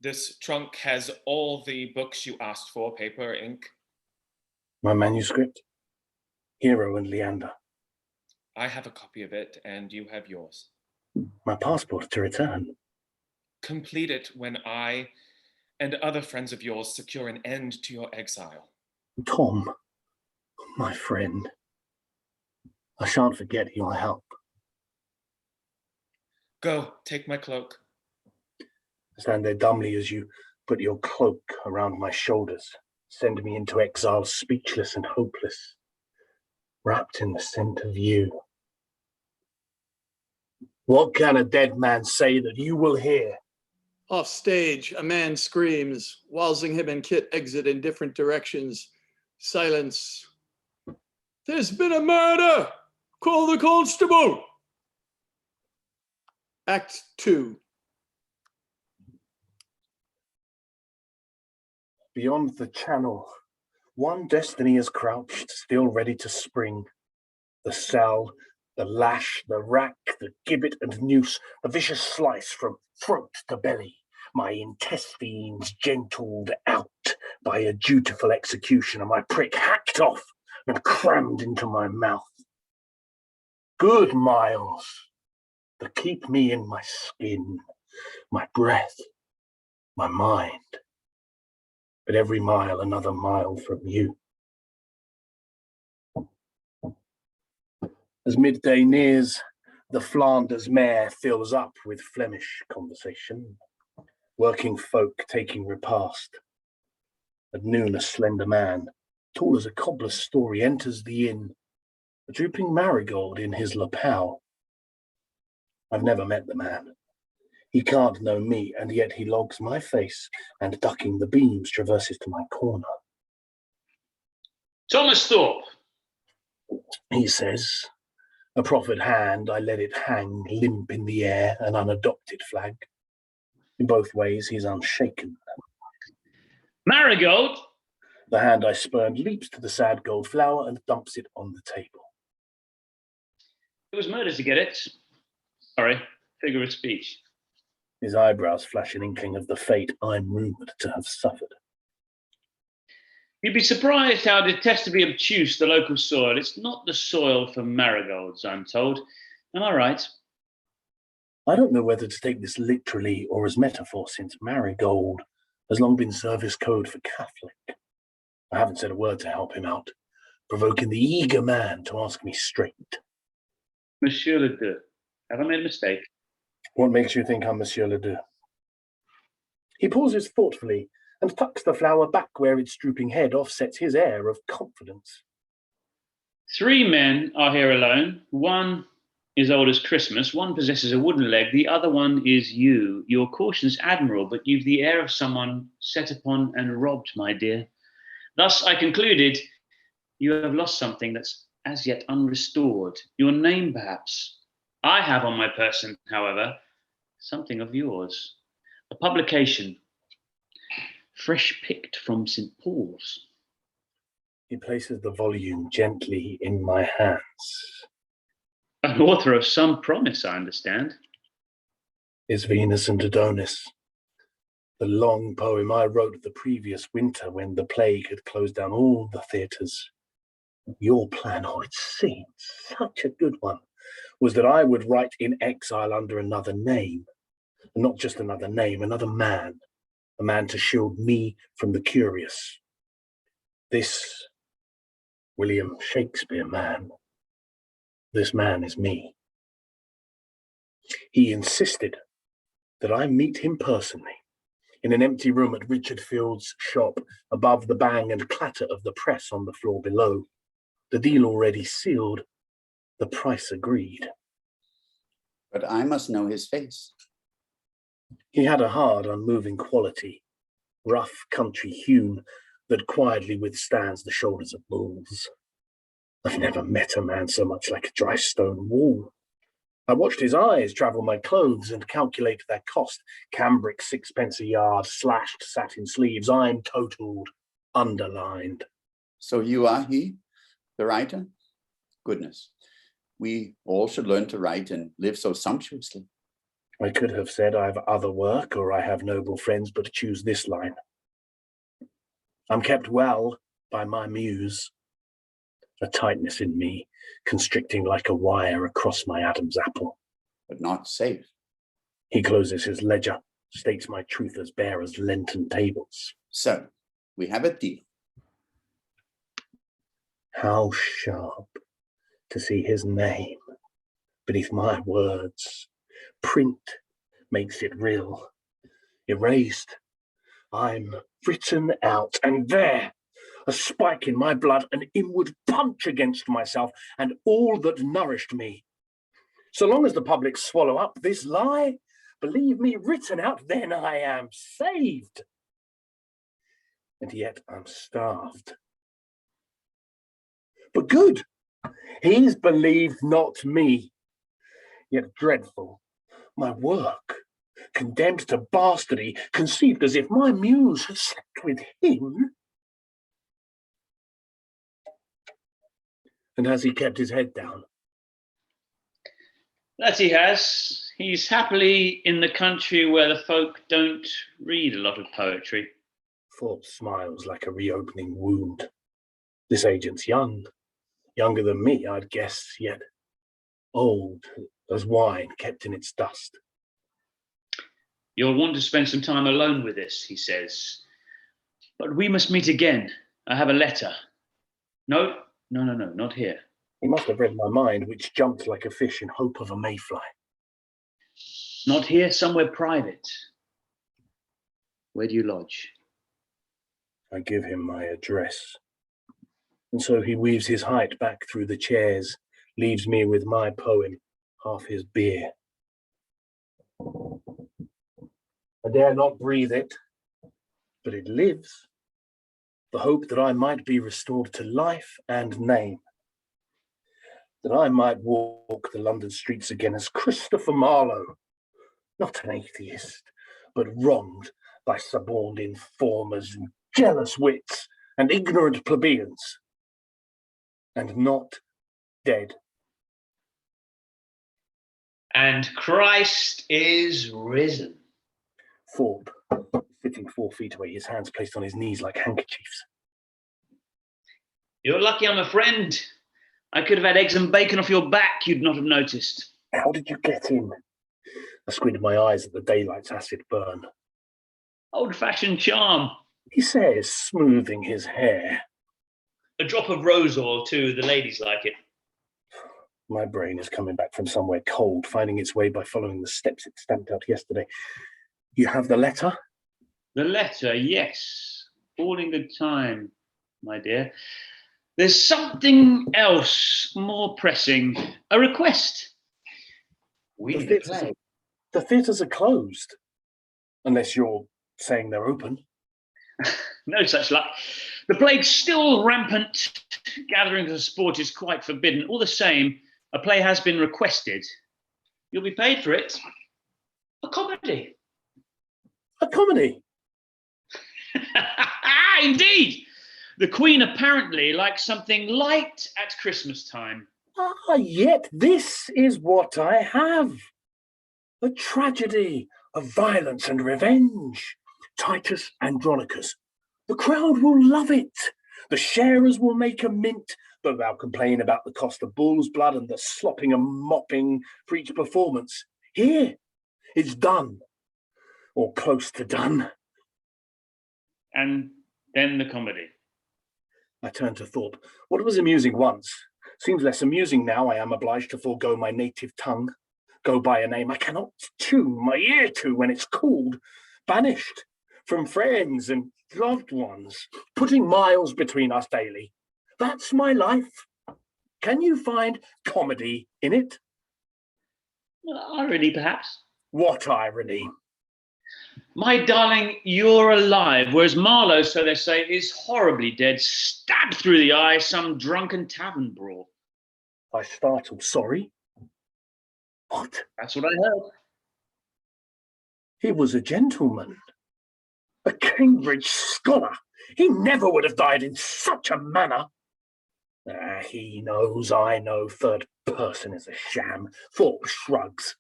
this trunk has all the books you asked for, paper, ink. My manuscript, Hero and Leander. I have a copy of it, and you have yours. My passport to return. Complete it when I and other friends of yours secure an end to your exile. Tom, my friend, I shan't forget your help. Go, take my cloak. I stand there dumbly as you put your cloak around my shoulders, send me into exile, speechless and hopeless, wrapped in the scent of you. What can a dead man say that you will hear? Off stage, a man screams. Walsingham and Kit exit in different directions. Silence. There's been a murder! Call the constable. Act 2. Beyond the channel, one destiny is crouched, still ready to spring. The cell, the lash, the rack, the gibbet and noose, a vicious slice from throat to belly, my intestines gentled out by a dutiful execution, and my prick hacked off and crammed into my mouth. Good miles that keep me in my skin, my breath, my mind. But every mile another mile from you. As midday nears, the Flanders mare fills up with Flemish conversation. Working folk taking repast. At noon, a slender man, tall as a cobbler's story, enters the inn, a drooping marigold in his lapel. I've never met the man. He can't know me, and yet he logs my face, and ducking the beams, traverses to my corner. Thomas Thorpe, He says, a proffered hand, I let it hang limp in the air, an unadopted flag. In both ways, he's unshaken. Marigold. The hand I spurned leaps to the sad gold flower and dumps it on the table. It was murder to get it. Sorry, figure of speech. His eyebrows flash an inkling of the fate I'm rumoured to have suffered. You'd be surprised how detestably obtuse the local soil. It's not the soil for marigolds, I'm told. Am I right? I don't know whether to take this literally or as metaphor, since marigold has long been service code for Catholic. I haven't said a word to help him out, provoking the eager man to ask me straight. Monsieur le Deux, have I made a mistake? What makes you think I'm Monsieur le Deux? He pauses thoughtfully and tucks the flower back where its drooping head offsets his air of confidence. 3 men are here alone. One is old as Christmas. One possesses a wooden leg. The other one is you. Your caution's admirable, but you've the air of someone set upon and robbed, my dear. Thus, I concluded, you have lost something that's as yet unrestored. Your name, perhaps. I have on my person, however, something of yours. A publication, fresh picked from St. Paul's. He places the volume gently in my hands. An author of some promise, I understand. Is Venus and Adonis, the long poem I wrote the previous winter when the plague had closed down all the theatres. Your plan, oh, it seemed such a good one, was that I would write in exile under another name. Not just another name, another man. A man to shield me from the curious. This William Shakespeare man. This man is me. He insisted that I meet him personally in an empty room at Richard Field's shop, above the bang and clatter of the press on the floor below. The deal already sealed, the price agreed. But I must know his face. He had a hard, unmoving quality, rough country hewn that quietly withstands the shoulders of bulls. I've never met a man so much like a dry stone wall. I watched his eyes travel my clothes and calculate their cost. Cambric 6p a yard, slashed satin sleeves. I'm totaled, underlined. So you are he, the writer? Goodness, we all should learn to write and live so sumptuously. I could have said I've other work or I have noble friends, but choose this line. I'm kept well by my muse. A tightness in me, constricting like a wire across my Adam's apple. But not safe. He closes his ledger, states my truth as bare as Lenten tables. So, we have a deal. How sharp to see his name beneath my words. Print makes it real. Erased, I'm written out, and there, a spike in my blood, an inward punch against myself and all that nourished me. So long as the public swallow up this lie, believe me, written out, then I am saved. And yet I'm starved. But good, He's believed not me. Yet dreadful, my work, condemned to bastardy, conceived as if my muse had slept with him. And has he kept his head down? That he has. He's happily in the country where the folk don't read a lot of poetry. Thorpe smiles like a reopening wound. This agent's young, younger than me, I'd guess, yet old as wine kept in its dust. You'll want to spend some time alone with us, he says. But we must meet again. I have a letter. No, not here. He must have read my mind, which jumped like a fish in hope of a mayfly. Not here, somewhere private. Where do you lodge? I give him my address. And so he weaves his height back through the chairs, leaves me with my poem, half his beer. I dare not breathe it, but it lives. The hope that I might be restored to life and name. That I might walk the London streets again as Christopher Marlowe, not an atheist, but wronged by suborned informers and jealous wits and ignorant plebeians, and not dead. And Christ is risen. Thorpe, sitting 4 feet away, his hands placed on his knees like handkerchiefs. You're lucky I'm a friend. I could have had eggs and bacon off your back, you'd not have noticed. How did you get in? I squinted my eyes at the daylight's acid burn. Old-fashioned charm. He says, smoothing his hair. A drop of rose oil, too. The ladies like it. My brain is coming back from somewhere cold, finding its way by following the steps it stamped out yesterday. You have the letter? The letter, yes. All in good time, my dear. There's something else more pressing. A request. We need a play. The theatres are closed. Unless you're saying they're open. No such luck. The plague's still rampant. Gathering for sport is quite forbidden. All the same, a play has been requested. You'll be paid for it. A comedy. A comedy? Indeed. The Queen apparently likes something light at Christmas time. Ah, yet this is what I have. A tragedy of violence and revenge. Titus Andronicus. The crowd will love it. The sharers will make a mint, but they'll complain about the cost of bull's blood and the slopping and mopping for each performance. Here, it's done. Or close to done. And then the comedy. I turned to Thorpe. What was amusing once seems less amusing now. I am obliged to forego my native tongue, go by a name I cannot tune my ear to when it's called, banished from friends and loved ones, putting miles between us daily. That's my life. Can you find comedy in it? Irony, perhaps. What irony? My darling, you're alive, whereas Marlowe, so they say, is horribly dead, stabbed through the eye, some drunken tavern brawl. I startled. Sorry? What? That's what I heard. He was a gentleman. A Cambridge scholar. He never would have died in such a manner. He knows, I know, third person is a sham. Thorpe shrugs.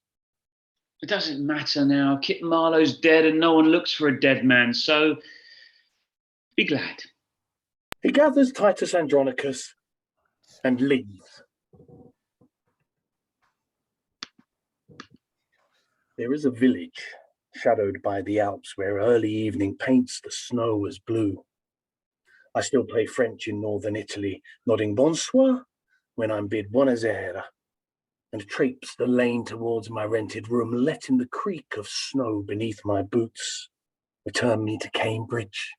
It doesn't matter now. Kit Marlowe's dead and no one looks for a dead man, so be glad. He gathers Titus Andronicus and leaves. There is a village shadowed by the Alps where early evening paints the snow as blue. I still play French in northern Italy, nodding bonsoir when I'm bid buonasera, and traipse the lane towards my rented room, letting the creak of snow beneath my boots return me to Cambridge,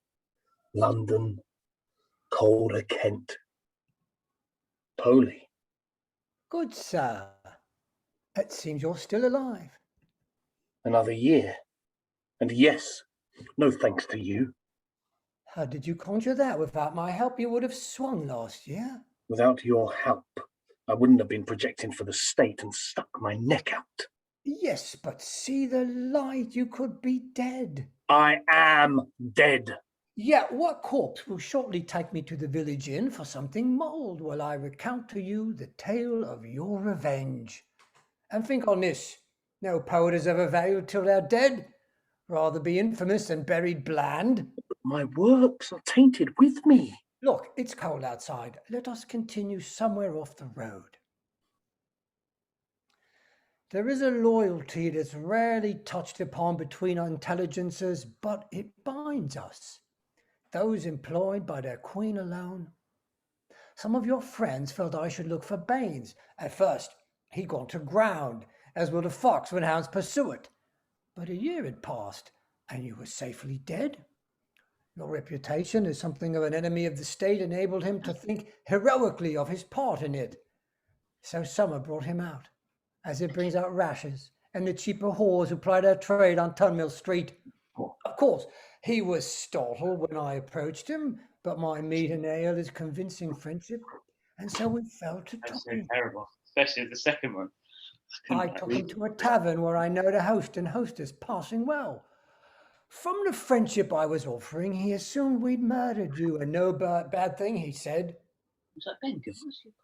London, colder Kent. Poley. Good sir. It seems you're still alive. Another year. And yes, no thanks to you. How did you conjure that? Without my help, you would have swung last year. Without your help, I wouldn't have been projecting for the state and stuck my neck out. Yes, but see the light. You could be dead. I am dead. Yet what corpse will shortly take me to the village inn for something mulled while I recount to you the tale of your revenge? And think on this, no poet has ever vailed till they're dead. Rather be infamous than buried bland. My works are tainted with me. Look, it's cold outside. Let us continue somewhere off the road. There is a loyalty that's rarely touched upon between intelligences, but it binds us, those employed by their queen alone. Some of your friends felt I should look for Baines. At first, he'd gone to ground, as will the fox when hounds pursue it. But a year had passed, and you were safely dead. Your reputation as something of an enemy of the state enabled him to think heroically of his part in it. So summer brought him out, as it brings out rashes and the cheaper whores who ply their trade on Tunmill Street. Of course, he was startled when I approached him, but my meat and ale is convincing friendship, and so we fell to That's so talking. terrible, especially the second one. I took him to a tavern where I know the host and hostess passing well. From the friendship I was offering, he assumed we'd murdered you, and no bad thing, he said. Was that Ben?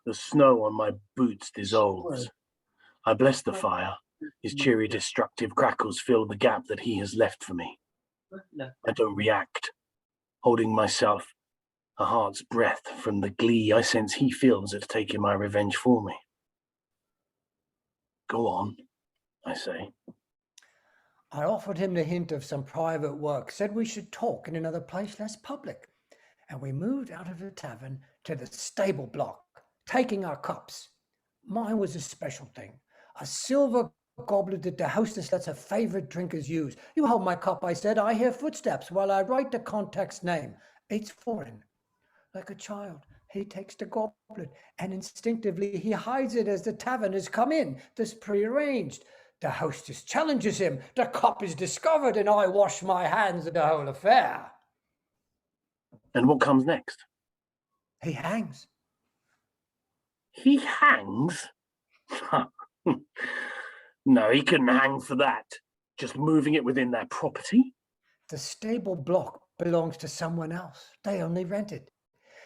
The snow on my boots dissolves. I bless the fire. His cheery, destructive crackles fill the gap that he has left for me. I don't react, holding myself a heart's breath from the glee I sense he feels at taking my revenge for me. Go on, I say. I offered him the hint of some private work, said we should talk in another place less public, and we moved out of the tavern to the stable block, taking our cups. Mine was a special thing, a silver goblet that the hostess lets her favorite drinkers use. You hold my cup, I said. I hear footsteps while I write the contact's name. It's foreign. Like a child, he takes the goblet, and instinctively he hides it as the taverners come in. This prearranged. The hostess challenges him. The cup is discovered, and I wash my hands of the whole affair. And what comes next? He hangs. He hangs? No, he couldn't hang for that. Just moving it within their property? The stable block belongs to someone else. They only rent it.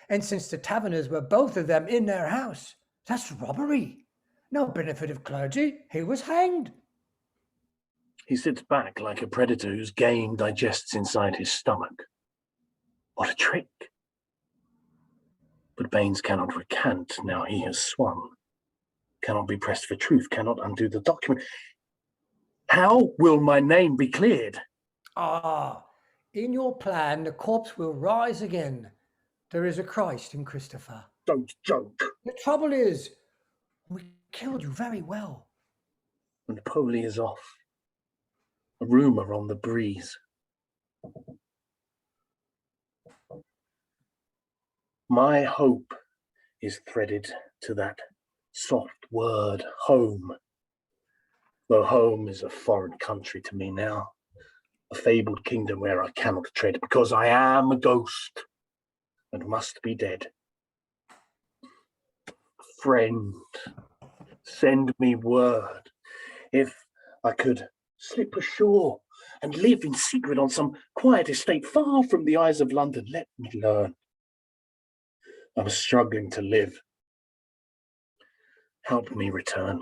And since the taverners were both of them in their house, that's robbery. No benefit of clergy. He was hanged. He sits back like a predator whose game digests inside his stomach. What a trick. But Baines cannot recant now he has swung. Cannot be pressed for truth, cannot undo the document. How will my name be cleared? Ah, in your plan, the corpse will rise again. There is a Christ in Christopher. Don't joke. The trouble is, we killed you very well. And Poley is off. A rumour on the breeze. My hope is threaded to that soft word, home. Though home is a foreign country to me now, a fabled kingdom where I cannot tread, because I am a ghost and must be dead. Friend, send me word. If I could slip ashore and live in secret on some quiet estate far from the eyes of London, let me learn. I'm struggling to live. Help me return.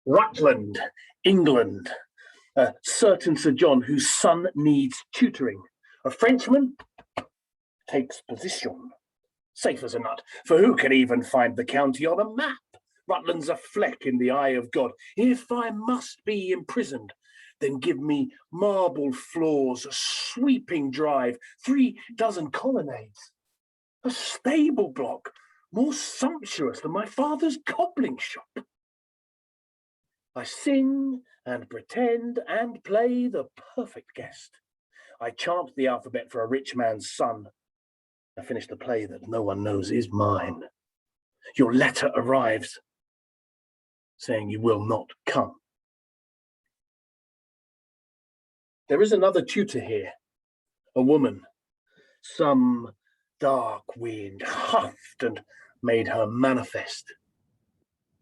Rutland, England. A certain Sir John whose son needs tutoring. A Frenchman takes position. Safe as a nut, for who can even find the county on a map? Rutland's a fleck in the eye of God. If I must be imprisoned, then give me marble floors, a sweeping drive, 3 dozen colonnades, a stable block more sumptuous than my father's cobbling shop. I sing and pretend and play the perfect guest. I chant the alphabet for a rich man's son. I finish the play that no one knows is mine. Your letter arrives, saying you will not come. There is another tutor here, a woman, some dark wind huffed and made her manifest.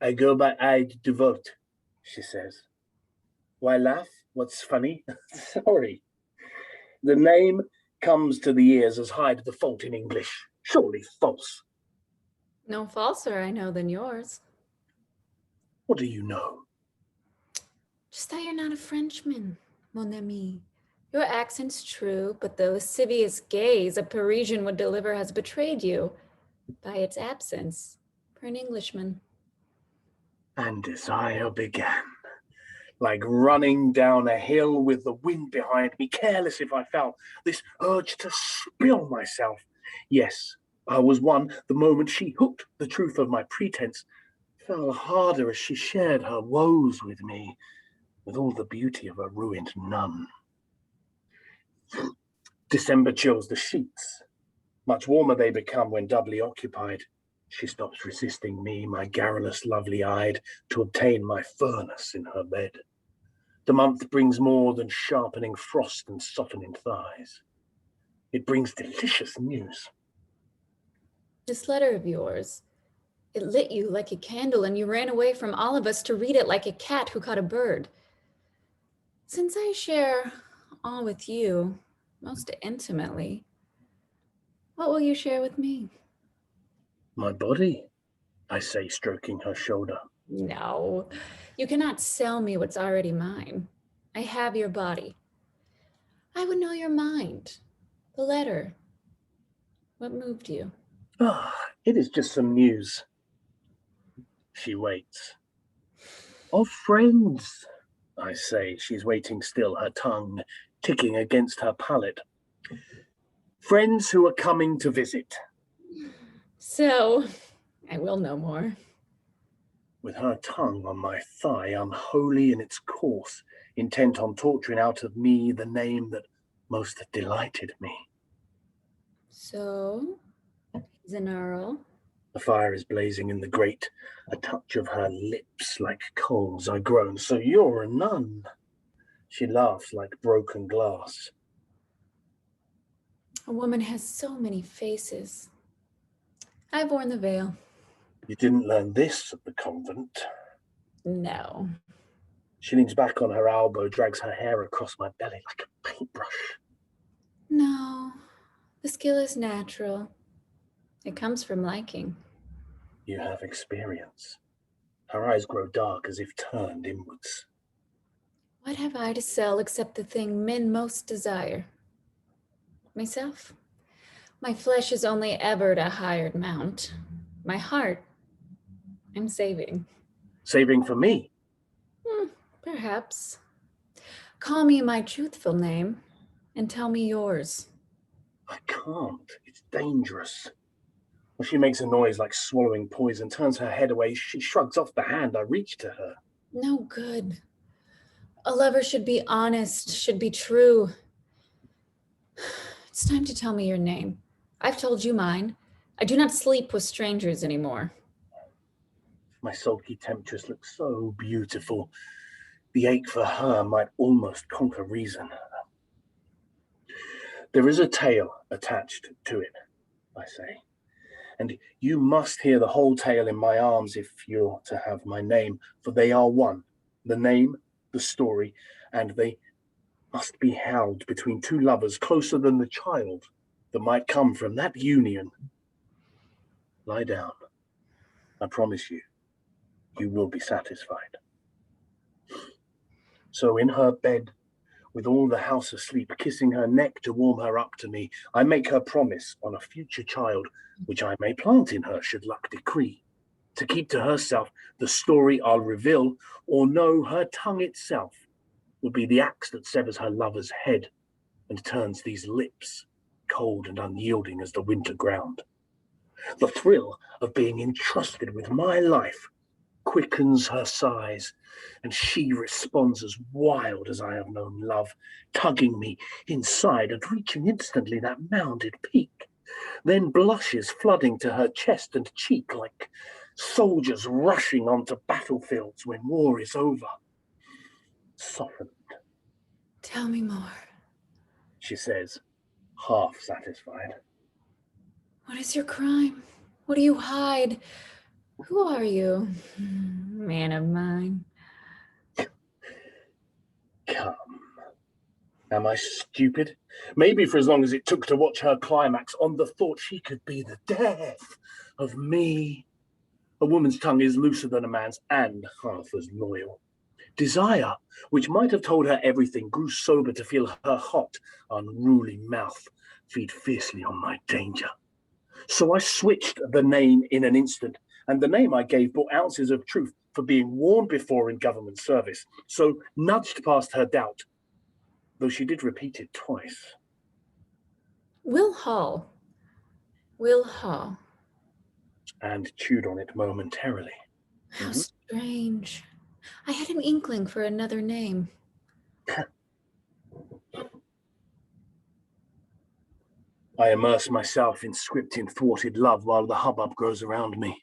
I go by Ide Devote, she says. Why laugh? What's funny? Sorry. The name comes to the ears as high to the fault in English. Surely false. No falser I know than yours. What do you know? Just that you're not a Frenchman, mon ami. Your accent's true, but the lascivious gaze a Parisian would deliver has betrayed you by its absence for an Englishman. And desire began, like running down a hill with the wind behind me, careless if I fell, this urge to spill myself. Yes, I was one the moment she hooked the truth of my pretense, fell harder as she shared her woes with me, with all the beauty of a ruined nun. December chills the sheets. Much warmer they become when doubly occupied. She stops resisting me, my garrulous lovely-eyed, to obtain my furnace in her bed. The month brings more than sharpening frost and softening thighs. It brings delicious news. This letter of yours, it lit you like a candle and you ran away from all of us to read it like a cat who caught a bird. Since I share all with you, most intimately, what will you share with me? My body, I say, stroking her shoulder. No, you cannot sell me what's already mine. I have your body. I would know your mind. The letter. What moved you? Ah, it is just some news. She waits. Of friends, I say. She's waiting still, her tongue ticking against her palate. Friends who are coming to visit. So, I will know more. With her tongue on my thigh, unholy in its course, intent on torturing out of me the name that most delighted me. So, he's an Earl. The fire is blazing in the grate, a touch of her lips like coals. I groan, so you're a nun. She laughs like broken glass. A woman has so many faces. I've worn the veil. You didn't learn this at the convent. No. She leans back on her elbow, drags her hair across my belly like a paintbrush. No. The skill is natural. It comes from liking. You have experience. Her eyes grow dark as if turned inwards. What have I to sell except the thing men most desire? Myself? My flesh is only ever a hired mount. My heart, I'm saving. Saving for me? Perhaps. Call me my truthful name and tell me yours. I can't. It's dangerous. Well, she makes a noise like swallowing poison, turns her head away. She shrugs off the hand I reach to her. No good. A lover should be honest, should be true. It's time to tell me your name. I've told you mine. I do not sleep with strangers anymore. My sulky temptress looks so beautiful. The ache for her might almost conquer reason. There is a tale attached to it, I say. And you must hear the whole tale in my arms if you're to have my name, for they are one. The name, the story, and they must be held between two lovers closer than the child that might come from that union. Lie down. I promise you, you will be satisfied. So in her bed, with all the house asleep, kissing her neck to warm her up to me, I make her promise on a future child, which I may plant in her should luck decree, to keep to herself the story I'll reveal, or know her tongue itself will be the axe that severs her lover's head and turns these lips cold and unyielding as the winter ground. The thrill of being entrusted with my life quickens her sighs, and she responds as wild as I have known love, tugging me inside and reaching instantly that mounded peak, then blushes flooding to her chest and cheek like soldiers rushing onto battlefields when war is over. Softened. Tell me more. She says, half satisfied. What is your crime? What do you hide? Who are you, man of mine? Come. Am I stupid? Maybe for as long as it took to watch her climax on the thought she could be the death of me. A woman's tongue is looser than a man's and half as loyal. Desire, which might have told her everything, grew sober to feel her hot, unruly mouth feed fiercely on my danger. So I switched the name in an instant, and the name I gave brought ounces of truth for being warned before in government service, so nudged past her doubt, though she did repeat it twice. Will Hall. Will Hall. And chewed on it momentarily. How strange. I had an inkling for another name. I immerse myself in scripting thwarted love while the hubbub grows around me.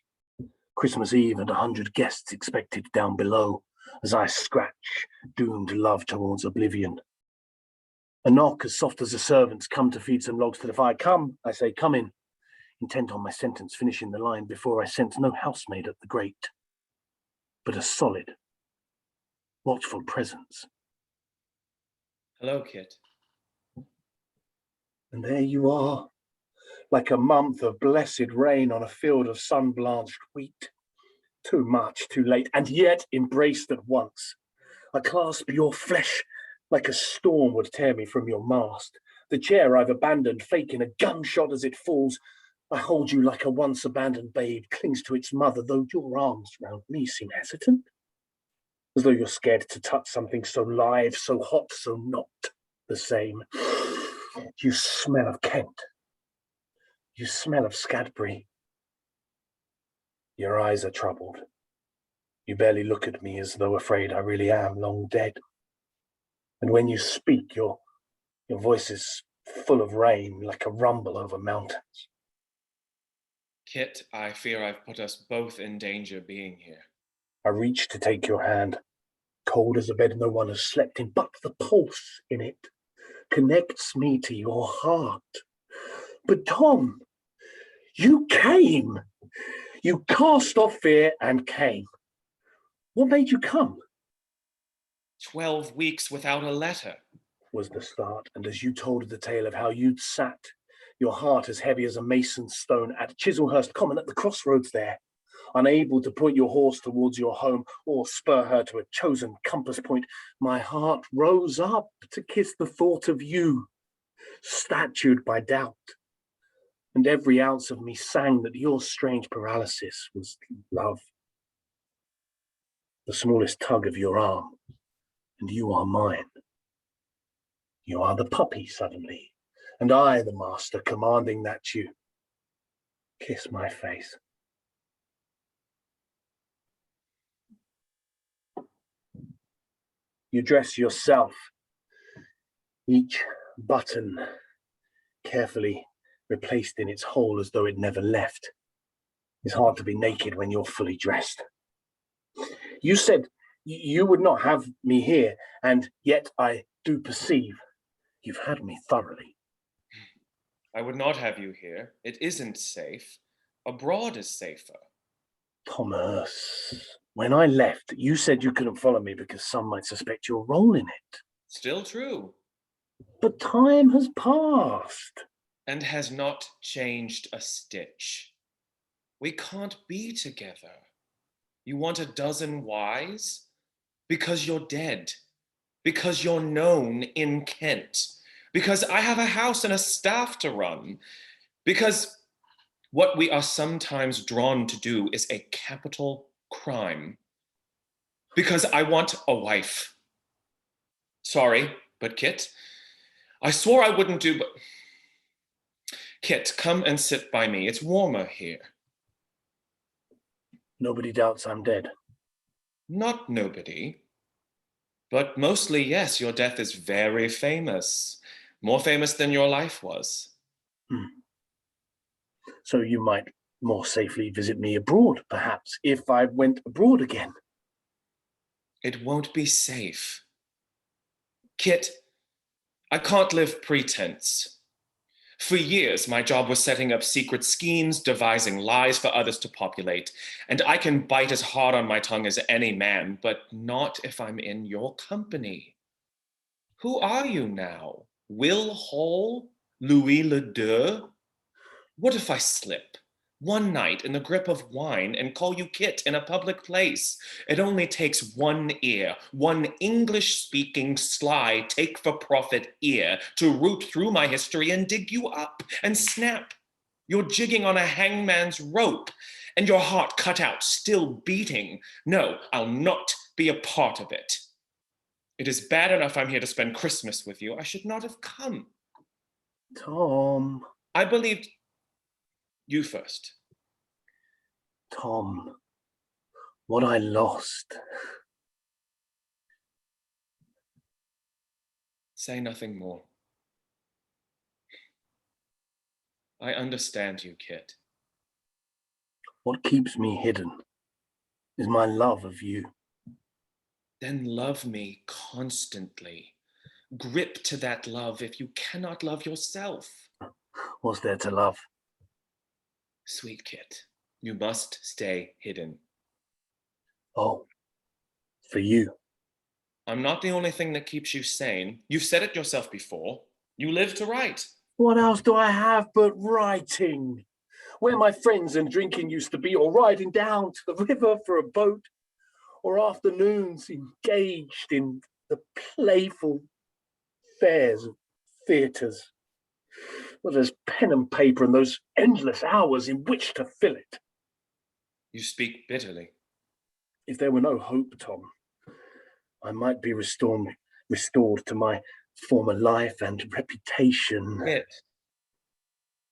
Christmas Eve and 100 guests expected down below as I scratch doomed love towards oblivion. A knock as soft as a servant's come to feed some logs to the fire. Come, I say, come in, intent on my sentence, finishing the line before I sense no housemaid at the grate, but a solid, watchful presence. Hello, Kit. And there you are, like a month of blessed rain on a field of sun-blanched wheat. Too much, too late, and yet embraced at once. I clasp your flesh like a storm would tear me from your mast. The chair I've abandoned, faking a gunshot as it falls. I hold you like a once abandoned babe clings to its mother, though your arms round me seem hesitant. As though you're scared to touch something so live, so hot, so not the same. You smell of Kent. You smell of Scadbury. Your eyes are troubled. You barely look at me as though afraid I really am long dead. And when you speak, your voice is full of rain, like a rumble over mountains. Kit, I fear I've put us both in danger being here. I reach to take your hand, cold as a bed no one has slept in, but the pulse in it connects me to your heart. But Tom, you came. You cast off fear and came. What made you come? 12 weeks without a letter. Was the start, and as you told the tale of how you'd sat, your heart as heavy as a mason's stone at Chislehurst Common at the crossroads there, unable to point your horse towards your home or spur her to a chosen compass point, my heart rose up to kiss the thought of you, statued by doubt. And every ounce of me sang that your strange paralysis was love. The smallest tug of your arm, and you are mine. You are the puppy suddenly, and I the master commanding that you kiss my face. You dress yourself, each button carefully replaced in its hole as though it never left. It's hard to be naked when you're fully dressed. You said you would not have me here, and yet I do perceive you've had me thoroughly. I would not have you here. It isn't safe. Abroad is safer. Thomas, when I left, you said you couldn't follow me because some might suspect your role in it. Still true. But time has passed. And has not changed a stitch. We can't be together. You want a dozen whys? Because you're dead. Because you're known in Kent. Because I have a house and a staff to run. Because what we are sometimes drawn to do is a capital crime. Because I want a wife. Sorry, but Kit, I swore I wouldn't do, but... Kit, come and sit by me. It's warmer here. Nobody doubts I'm dead. Not nobody. But mostly, yes, your death is very famous. More famous than your life was. So you might more safely visit me abroad, perhaps, if I went abroad again. It won't be safe. Kit, I can't live pretense. For years, my job was setting up secret schemes, devising lies for others to populate, and I can bite as hard on my tongue as any man, but not if I'm in your company. Who are you now? Will Hall? Louis Le Deux? What if I slip one night in the grip of wine and call you Kit in a public place? It only takes one ear, one English-speaking, sly, take-for-profit ear to root through my history and dig you up and snap. You're jigging on a hangman's rope and your heart cut out, still beating. No, I'll not be a part of it. It is bad enough I'm here to spend Christmas with you. I should not have come. Tom. I believed you first. Tom, what I lost. Say nothing more. I understand you, Kit. What keeps me hidden is my love of you. Then love me constantly. Grip to that love if you cannot love yourself. What's there to love? Sweet Kit, you must stay hidden. Oh, for you. I'm not the only thing that keeps you sane. You've said it yourself before. You live to write. What else do I have but writing? Where my friends and drinking used to be, or riding down to the river for a boat, or afternoons engaged in the playful fairs of theatres. Well, there's pen and paper and those endless hours in which to fill it. You speak bitterly. If there were no hope, Tom, I might be restored to my former life and reputation. Kit.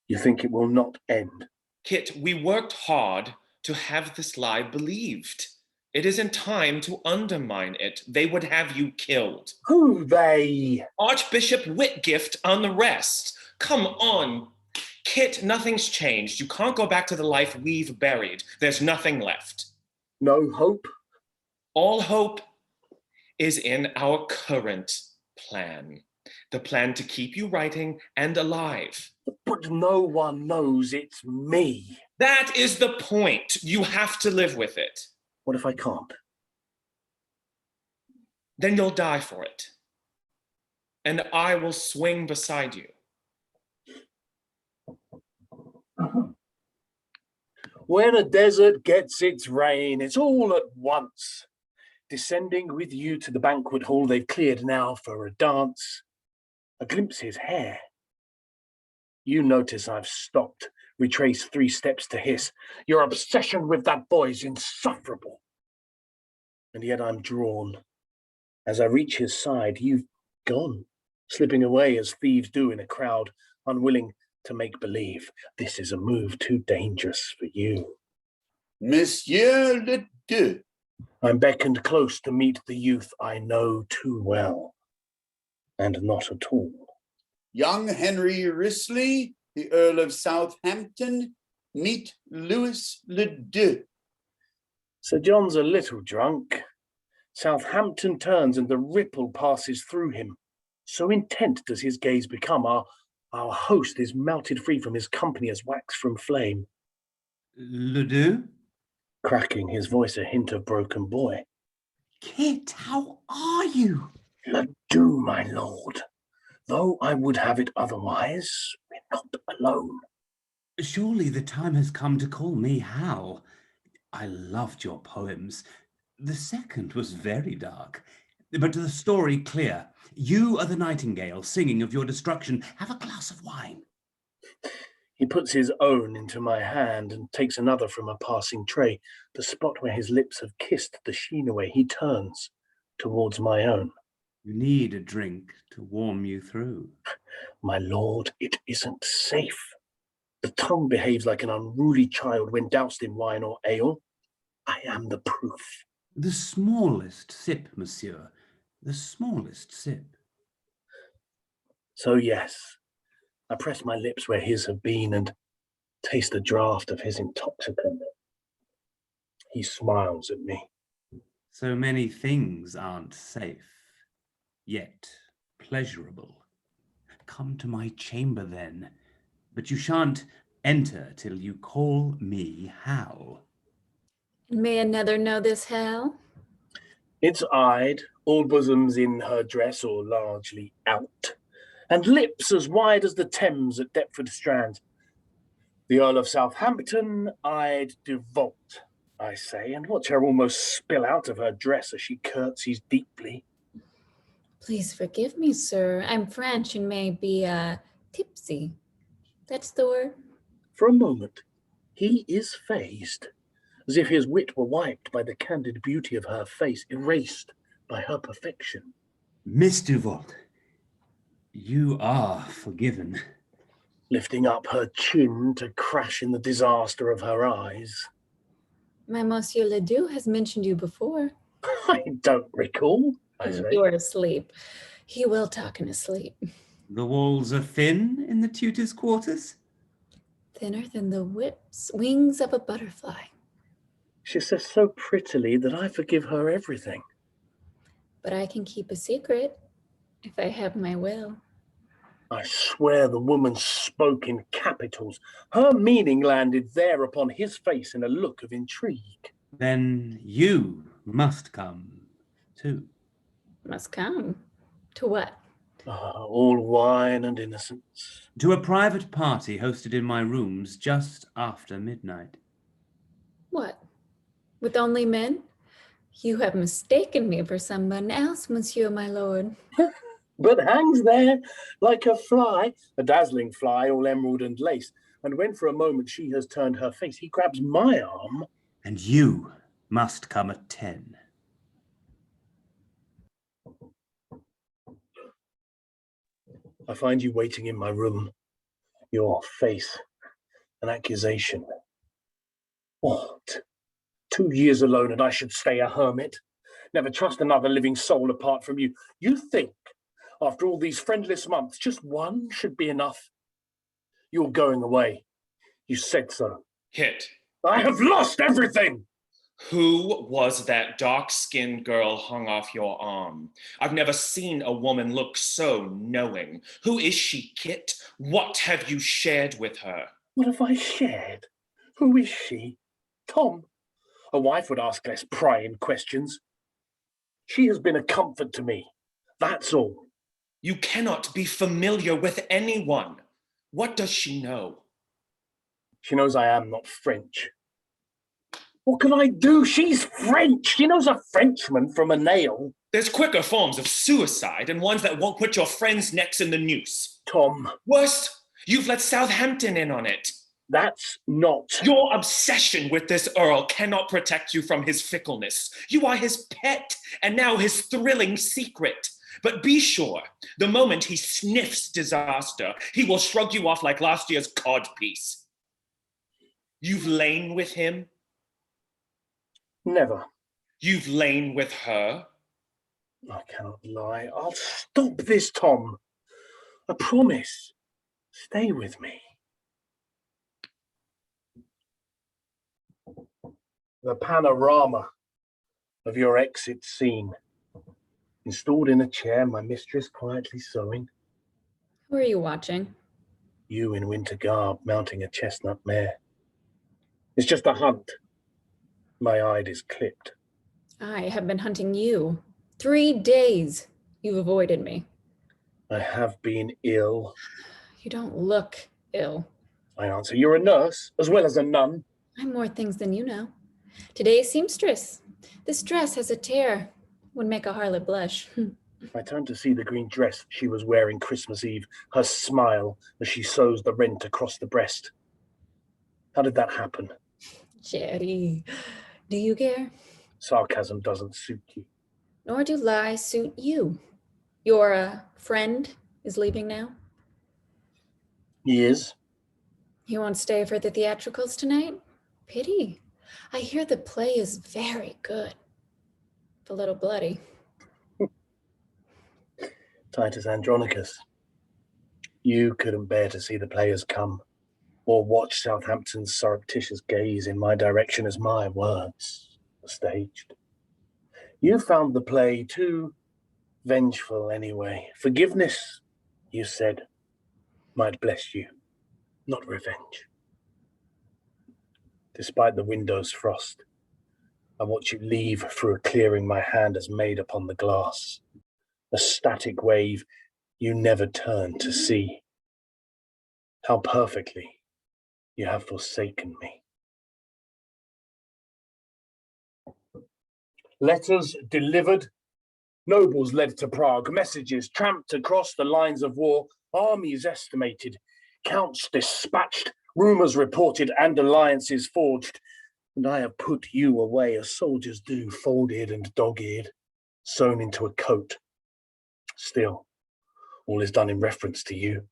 You think it will not end? Kit, we worked hard to have this lie believed. It isn't time to undermine it. They would have you killed. Who they? Archbishop Whitgift and the rest. Come on. Kit, nothing's changed. You can't go back to the life we've buried. There's nothing left. No hope? All hope is in our current plan. The plan to keep you writing and alive. But no one knows it's me. That is the point. You have to live with it. What if I can't? Then you'll die for it. And I will swing beside you. When a desert gets its rain, it's all at once. Descending with you to the banquet hall they've cleared now for a dance. A glimpse his hair. You notice I've stopped, retraced 3 steps to hiss. Your obsession with that boy's insufferable. And yet I'm drawn. As I reach his side, you've gone, slipping away as thieves do in a crowd, unwilling to make believe. This is a move too dangerous for you. Monsieur Le Deux. I'm beckoned close to meet the youth I know too well. And not at all. Young Henry Risley, the Earl of Southampton, meet Louis Le Deux. Sir John's a little drunk. Southampton turns and the ripple passes through him. So intent does his gaze become, our host is melted free from his company as wax from flame. Le Deux? Cracking, his voice a hint of broken boy. Kit, how are you? Le Deux, my lord. Though I would have it otherwise, we're not alone. Surely the time has come to call me Hal. I loved your poems. The second was very dark, but the story clear. You are the nightingale singing of your destruction. Have a glass of wine. He puts his own into my hand and takes another from a passing tray. The spot where his lips have kissed the sheen away, he turns towards my own. You need a drink to warm you through. My lord, it isn't safe. The tongue behaves like an unruly child when doused in wine or ale. I am the proof. The smallest sip, monsieur. The smallest sip. So yes, I press my lips where his have been and taste the draught of his intoxicant. He smiles at me. So many things aren't safe, yet pleasurable. Come to my chamber then. but you shan't enter till you call me Hal. May another know this, Hal? It's eyed, all bosoms in her dress or largely out, and lips as wide as the Thames at Deptford Strand. The Earl of Southampton I'd devolt, I say, and watch her almost spill out of her dress as she curtsies deeply. Please forgive me, sir. I'm French and may be tipsy. That's the word. For a moment, he is phased, as if his wit were wiped by the candid beauty of her face, erased by her perfection. Miss Duvault, you are forgiven. Lifting up her chin to crash in the disaster of her eyes. My Monsieur Ledoux has mentioned you before. I don't recall, I say. You're asleep. He will talk in his sleep. The walls are thin in the tutor's quarters? Thinner than the wings of a butterfly. She says so prettily that I forgive her everything. But I can keep a secret if I have my will. I swear the woman spoke in capitals. Her meaning landed there upon his face in a look of intrigue. Then you must come, too. Must come. To what? All wine and innocence. To a private party hosted in my rooms just after midnight. What? With only men? You have mistaken me for someone else, monsieur, my lord. But hangs there like a fly, a dazzling fly, all emerald and lace. And when for a moment she has turned her face, he grabs my arm. And you must come at 10. I find you waiting in my room. Your face, an accusation. What? 2 years alone and I should stay a hermit? Never trust another living soul apart from you. You think, after all these friendless months, just one should be enough? You're going away. You said so. Hit. I have lost everything! Who was that dark-skinned girl hung off your arm? I've never seen a woman look so knowing. Who is she, Kit? What have you shared with her? What have I shared? Who is she? Tom. A wife would ask less prying questions. She has been a comfort to me. That's all. You cannot be familiar with anyone. What does she know? She knows I am not French. What can I do? She's French. She knows a Frenchman from a nail. There's quicker forms of suicide and ones that won't put your friends' necks in the noose. Tom. Worst, you've let Southampton in on it. That's not... Your obsession with this Earl cannot protect you from his fickleness. You are his pet, and now his thrilling secret. But be sure, the moment he sniffs disaster, he will shrug you off like last year's codpiece. You've lain with him? Never. You've lain with her? I cannot lie. I'll stop this, Tom. I promise. Stay with me. The panorama of your exit scene. Installed in a chair, my mistress quietly sewing. Who are you watching? You in winter garb, mounting a chestnut mare. It's just a hunt. My eye is clipped. I have been hunting you. 3 days you've avoided me. I have been ill. You don't look ill. I answer, you're a nurse, as well as a nun. I'm more things than you know. Today's seamstress. This dress has a tear. Would make a harlot blush. I turned to see the green dress she was wearing Christmas Eve, her smile as she sews the rent across the breast. How did that happen? Jerry, do you care? Sarcasm doesn't suit you. Nor do lies suit you. Your friend is leaving now? He is. He won't stay for the theatricals tonight? Pity. I hear the play is very good. A little bloody. Titus Andronicus. You couldn't bear to see the players come, or watch Southampton's surreptitious gaze in my direction as my words were staged. You found the play too vengeful anyway. Forgiveness, you said, might bless you. not revenge. Despite the window's frost, I watch you leave through a clearing my hand has made upon the glass, a static wave you never turn to see. How perfectly you have forsaken me. Letters delivered, nobles led to Prague, messages tramped across the lines of war, armies estimated, counts dispatched, rumors reported, and alliances forged. And I have put you away as soldiers do, folded and dog-eared, sewn into a coat. Still, all is done in reference to you,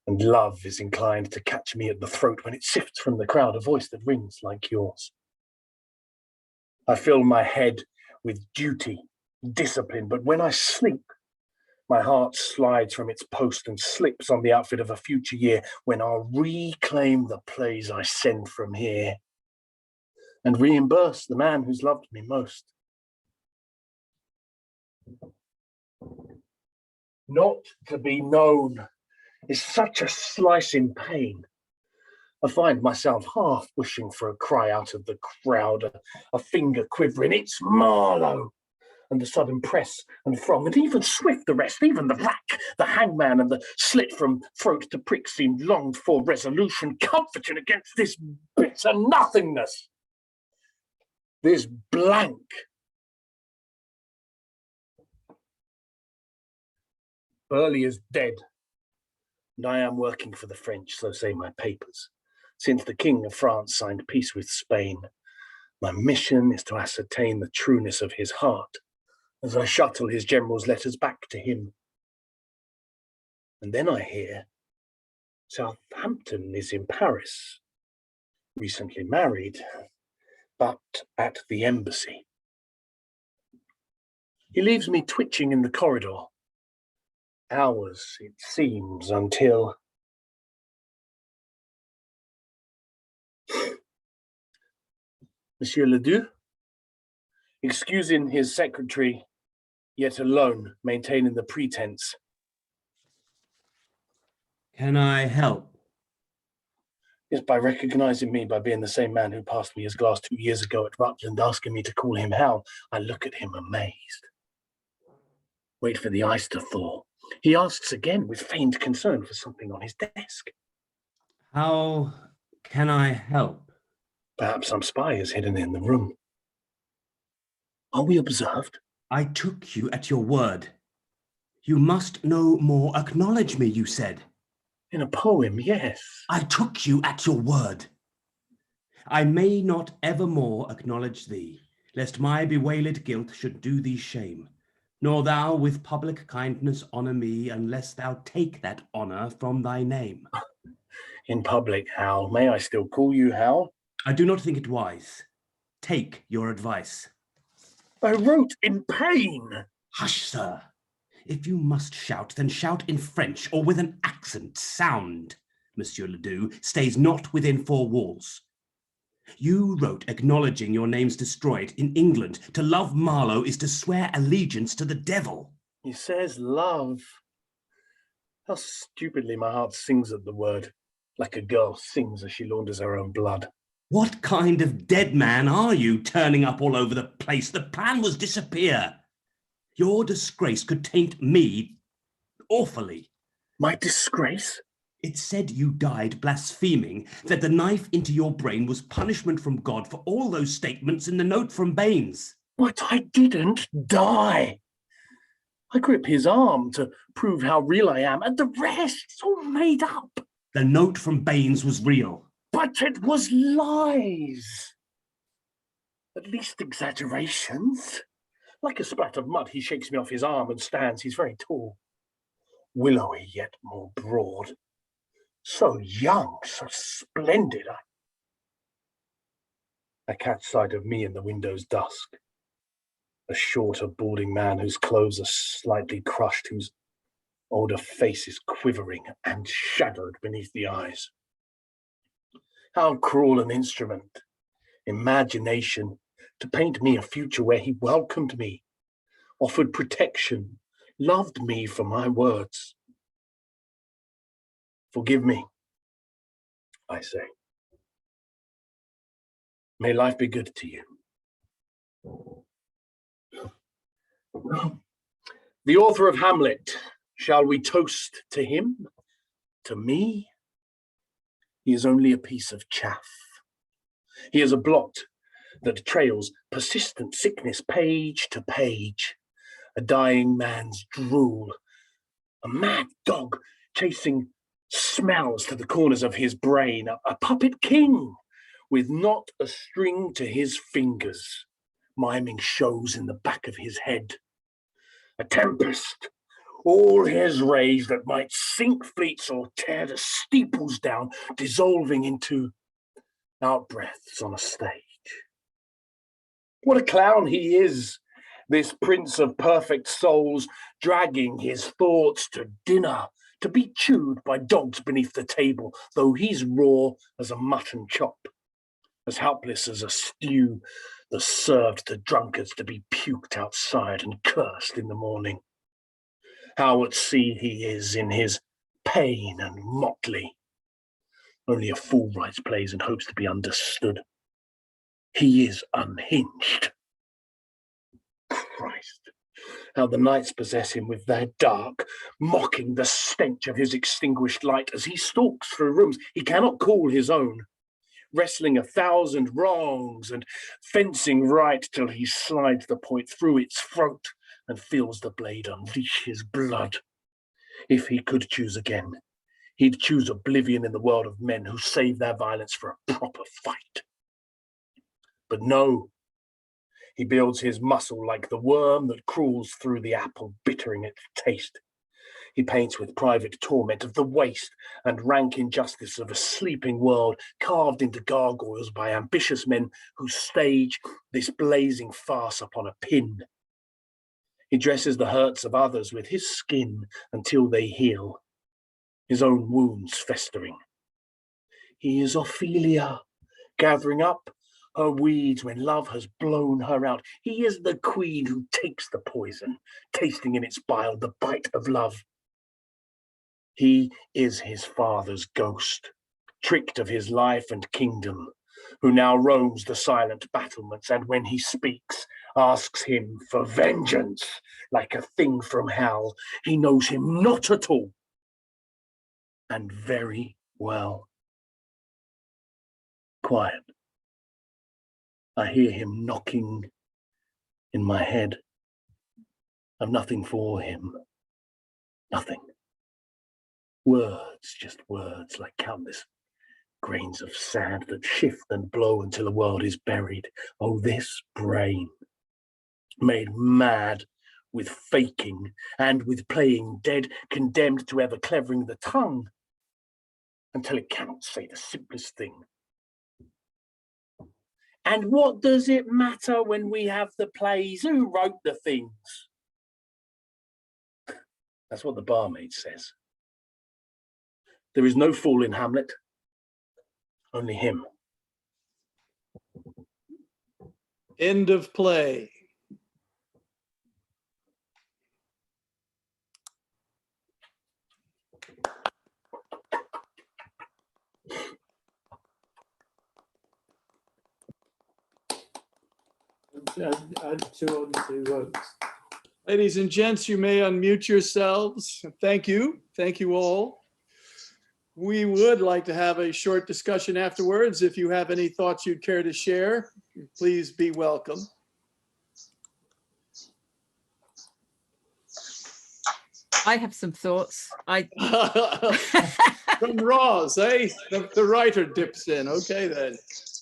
and love is inclined to catch me at the throat when it sifts from the crowd a voice that rings like yours. I fill my head with duty, discipline, but when I sleep, my heart slides from its post and slips on the outfit of a future year when I'll reclaim the plays I send from here and reimburse the man who's loved me most. Not to be known is such a slice in pain. I find myself half wishing for a cry out of the crowd, a finger quivering, it's Marlowe, and the sudden press and throng, and even swift the rest, even the rack, the hangman, and the slit from throat to prick seemed longed for resolution, comforting against this bitter nothingness, this blank. Burghley is dead, and I am working for the French, so say my papers. Since the King of France signed peace with Spain, my mission is to ascertain the trueness of his heart as I shuttle his general's letters back to him. And then I hear Southampton is in Paris, recently married, but at the embassy. He leaves me twitching in the corridor. Hours, it seems, until... Monsieur Ledoux, excusing his secretary, yet alone, maintaining the pretense. Can I help? Yes, by recognizing me, by being the same man who passed me his glass 2 years ago at Rutland, asking me to call him Hal, I look at him amazed. Wait for the ice to thaw. He asks again with feigned concern for something on his desk. How can I help? Perhaps some spy is hidden in the room. Are we observed? I took you at your word. You must no more acknowledge me, you said. In a poem, yes. I took you at your word. I may not evermore acknowledge thee, lest my bewailed guilt should do thee shame, nor thou with public kindness honour me, unless thou take that honour from thy name. In public, Hal. May I still call you Hal? I do not think it wise. Take your advice. I wrote in pain. Hush, sir. If you must shout, then shout in French or with an accent. Sound, Monsieur Ledoux, stays not within four walls. You wrote acknowledging your names destroyed in England. To love Marlowe is to swear allegiance to the devil. He says love. How stupidly my heart sings at the word, like a girl sings as she launders her own blood. What kind of dead man are you, turning up all over the place? The plan was disappear. Your disgrace could taint me awfully. My disgrace? It said you died blaspheming, that the knife into your brain was punishment from God for all those statements in the note from Baines. But I didn't die. I grip his arm to prove how real I am, and the rest, it's all made up. The note from Baines was real. But it was lies. At least exaggerations. Like a splat of mud, he shakes me off his arm and stands. He's very tall, willowy yet more broad. So young, so splendid. I catch sight of me in the window's dusk. A shorter, balding man whose clothes are slightly crushed, whose older face is quivering and shadowed beneath the eyes. How cruel an instrument, imagination, to paint me a future where he welcomed me, offered protection, loved me for my words. Forgive me. I say. May life be good to you. The author of Hamlet, shall we toast to him? To me? He is only a piece of chaff. He is a blot that trails persistent sickness page to page, a dying man's drool, a mad dog chasing smells to the corners of his brain, a puppet king with not a string to his fingers, miming shows in the back of his head. A tempest, all his rays that might sink fleets or tear the steeples down, dissolving into outbreaths on a stage. What a clown he is, this prince of perfect souls, dragging his thoughts to dinner, to be chewed by dogs beneath the table, though he's raw as a mutton chop, as helpless as a stew that's served to drunkards to be puked outside and cursed in the morning. How at sea he is in his pain and motley. Only a fool writes plays and hopes to be understood. He is unhinged. Christ, how the nights possess him with their dark, mocking the stench of his extinguished light as he stalks through rooms he cannot call his own, wrestling 1,000 wrongs and fencing right till he slides the point through its throat and feels the blade unleash his blood. If he could choose again, he'd choose oblivion in the world of men who save their violence for a proper fight. But no, he builds his muscle like the worm that crawls through the apple, bittering its taste. He paints with private torment of the waste and rank injustice of a sleeping world, carved into gargoyles by ambitious men who stage this blazing farce upon a pin. He dresses the hurts of others with his skin until they heal, his own wounds festering. He is Ophelia, gathering up her weeds when love has blown her out. He is the queen who takes the poison, tasting in its bile the bite of love. He is his father's ghost, tricked of his life and kingdom, who now roams the silent battlements, and when he speaks, asks him for vengeance, like a thing from hell. He knows him not at all, and very well. Quiet. I hear him knocking in my head. I've nothing for him. Nothing. Words, just words, like countless grains of sand that shift and blow until the world is buried. Oh, this brain, made mad with faking and with playing dead, condemned to ever clevering the tongue until it cannot say the simplest thing. And what does it matter when we have the plays? Who wrote the things? That's what the barmaid says. There is no fool in Hamlet, only him. End of play. Add 2 on 2 votes. Ladies and gents, you may unmute yourselves. Thank you. Thank you all. We would like to have a short discussion afterwards. If you have any thoughts you'd care to share, please be welcome. I have some thoughts. From Ros, eh? The writer dips in. Okay, then.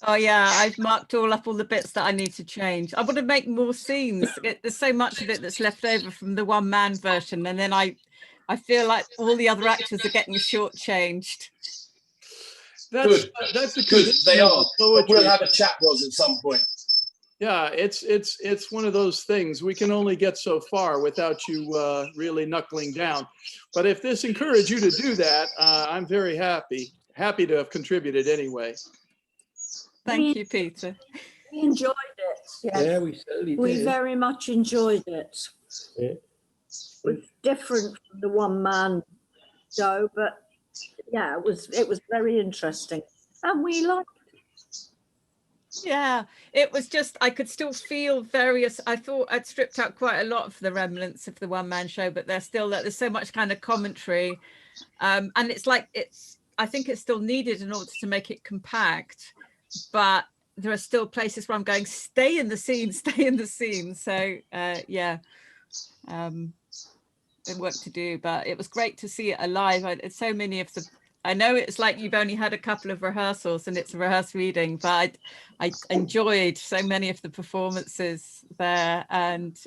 Oh yeah, I've marked all the bits that I need to change. I want to make more scenes. There's so much of it that's left over from the one-man version, and then I feel like all the other actors are getting shortchanged. That's the Good. They are. poetry. We'll have a chat, Ros, at some point. Yeah, it's one of those things. We can only get so far without you really knuckling down. But if this encouraged you to do that, I'm very happy to have contributed anyway. Thank you, Peter. We enjoyed it. Yeah, we certainly We did. very much enjoyed it. Yeah. It was different from the one-man show, but yeah, it was very interesting. And we liked Yeah, it was just, I could still feel various, I thought I'd stripped out quite a lot of the remnants of the one-man show, but there's still, there's so much kind of commentary. And it's like, I think it's still needed in order to make it compact, but there are still places where I'm going, stay in the scene, stay in the scene. So yeah, work to do, but it was great to see it alive. It's so many of the, I know it's like you've only had a couple of rehearsals and it's a rehearsed reading, but I enjoyed so many of the performances there, and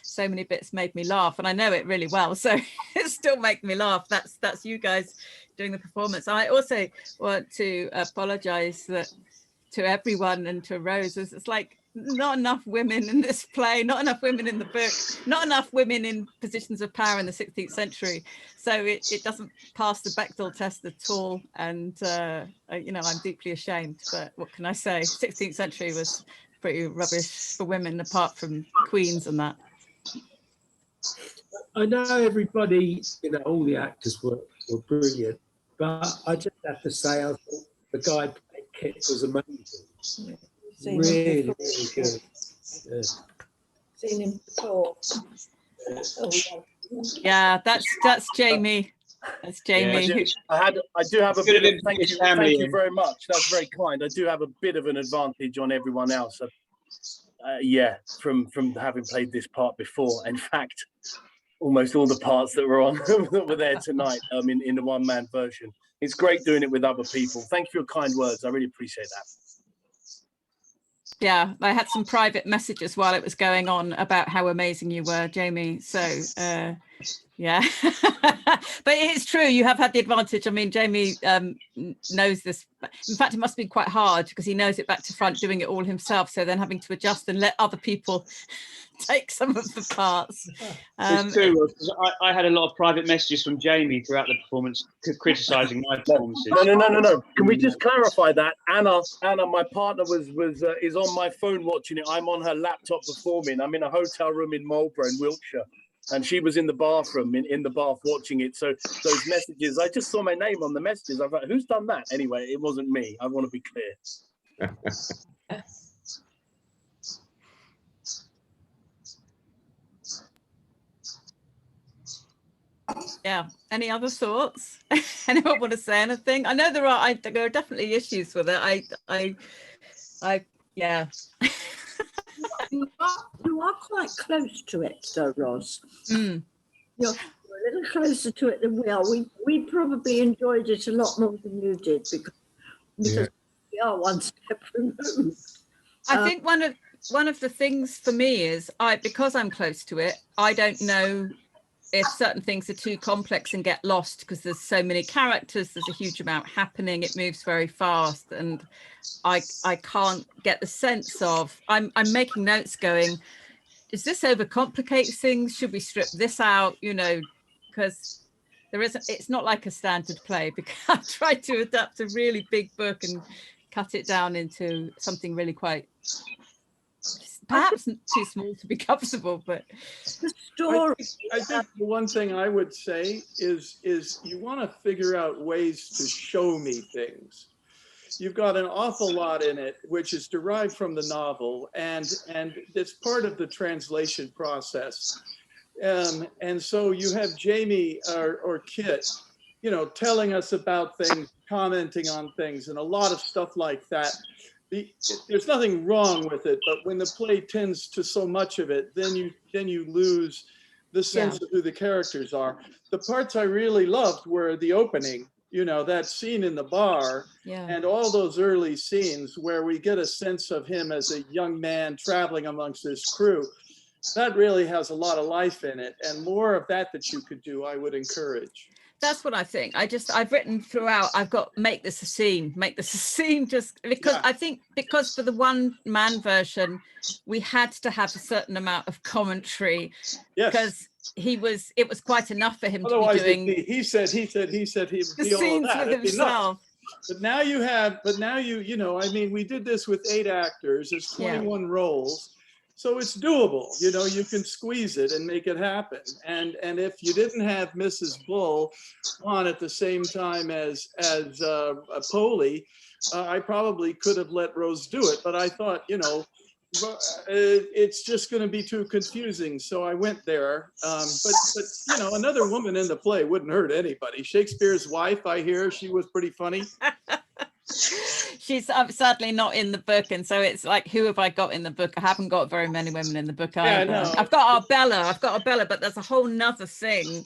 so many bits made me laugh, and I know it really well, so it still makes me laugh. That's you guys doing the performance. I also want to apologize to everyone and to Rose. It's like not enough women in this play, not enough women in the book, not enough women in positions of power in the 16th century. So it doesn't pass the Bechdel test at all. And, you know, I'm deeply ashamed, but what can I say? 16th century was pretty rubbish for women, apart from queens and that. I know everybody, you know, all the actors were brilliant, but I just have to say, I thought the guy playing Kit was amazing. Really, really good. Yeah. seen him before. Yeah, that's Jamie. That's Jamie. I do have a bit of, thank you very much. That's very kind. I do have a bit of an advantage on everyone else. Yeah, from having played this part before. In fact, almost all the parts that were on that were there tonight, in the one-man version. It's great doing it with other people. Thank you for your kind words. I really appreciate that. Yeah, I had some private messages while it was going on about how amazing you were, Jamie. So, yeah, but it's true. You have had the advantage. I mean, Jamie knows this. In fact, it must be quite hard because he knows it back to front, doing it all himself. So then having to adjust and let other people take some of the parts. It's true. I had a lot of private messages from Jamie throughout the performance criticising my performances. No. Can we just clarify that? Anna, my partner is on my phone watching it. I'm on her laptop performing. I'm in a hotel room in Marlborough in Wiltshire, and she was in the bathroom in the bath watching it. So those messages, I just saw my name on the messages. I was like, who's done that? Anyway, it wasn't me. I want to be clear. Yeah. Any other thoughts? Anyone want to say anything? I know there are definitely issues with it. Yeah. You are quite close to it, though, Ros. Mm. You're a little closer to it than we are. We probably enjoyed it a lot more than you did because we are one step removed. I think one of the things for me is because I'm close to it, I don't know if certain things are too complex and get lost because there's so many characters, there's a huge amount happening, it moves very fast, and I can't get the sense of, I'm making notes going, does this overcomplicate things? Should we strip this out? You know, because it's not like a standard play, because I tried to adapt a really big book and cut it down into something really quite perhaps too small to be comfortable, but the story. I think the one thing I would say is you want to figure out ways to show me things. You've got an awful lot in it, which is derived from the novel, and it's part of the translation process. And so you have Jamie or Kit, you know, telling us about things, commenting on things, and a lot of stuff like that. There's nothing wrong with it, but when the play tends to so much of it, then you lose the sense of who the characters are. The parts I really loved were the opening, you know, that scene in the bar, and all those early scenes where we get a sense of him as a young man traveling amongst his crew. That really has a lot of life in it, and more of that you could do, I would encourage. That's what I think. I've written throughout, I've got make this a scene, just because I think because for the one man version, we had to have a certain amount of commentary because it was quite enough for him to be doing. He said he would the be all scenes that. with himself. But now you know, I mean, we did this with 8 actors, there's 21 roles. So it's doable, you know, you can squeeze it and make it happen. And if you didn't have Mrs. Bull on at the same time as Poley, I probably could have let Rose do it, but I thought, you know, it's just going to be too confusing. So I went there. But you know, another woman in the play wouldn't hurt anybody. Shakespeare's wife, I hear, she was pretty funny. She's sadly not in the book, and so it's like, who have I got in the book? I haven't got very many women in the book either. Yeah, no. I've got Arbella, but there's a whole nother thing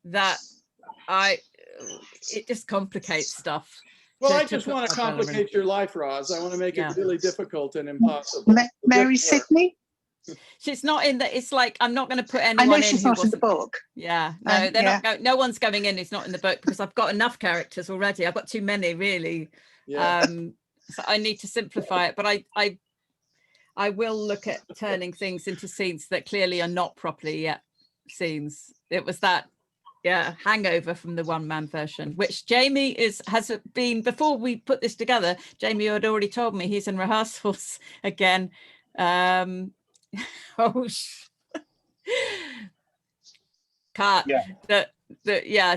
that it just complicates stuff. Well, I just want to complicate your life, Roz. I want to make it really difficult and impossible. Mary Sidney? She's not in the, it's like, I'm not going to put anyone in. I know she's not in the book. Yeah, no, they're not. No one's going in who's not in the book, because I've got enough characters already. I've got too many, really. Yeah. So I need to simplify it, but I will look at turning things into scenes that clearly are not properly yet scenes. It was that, hangover from the one-man version, which Jamie has been, before we put this together, Jamie had already told me he's in rehearsals again. Cut.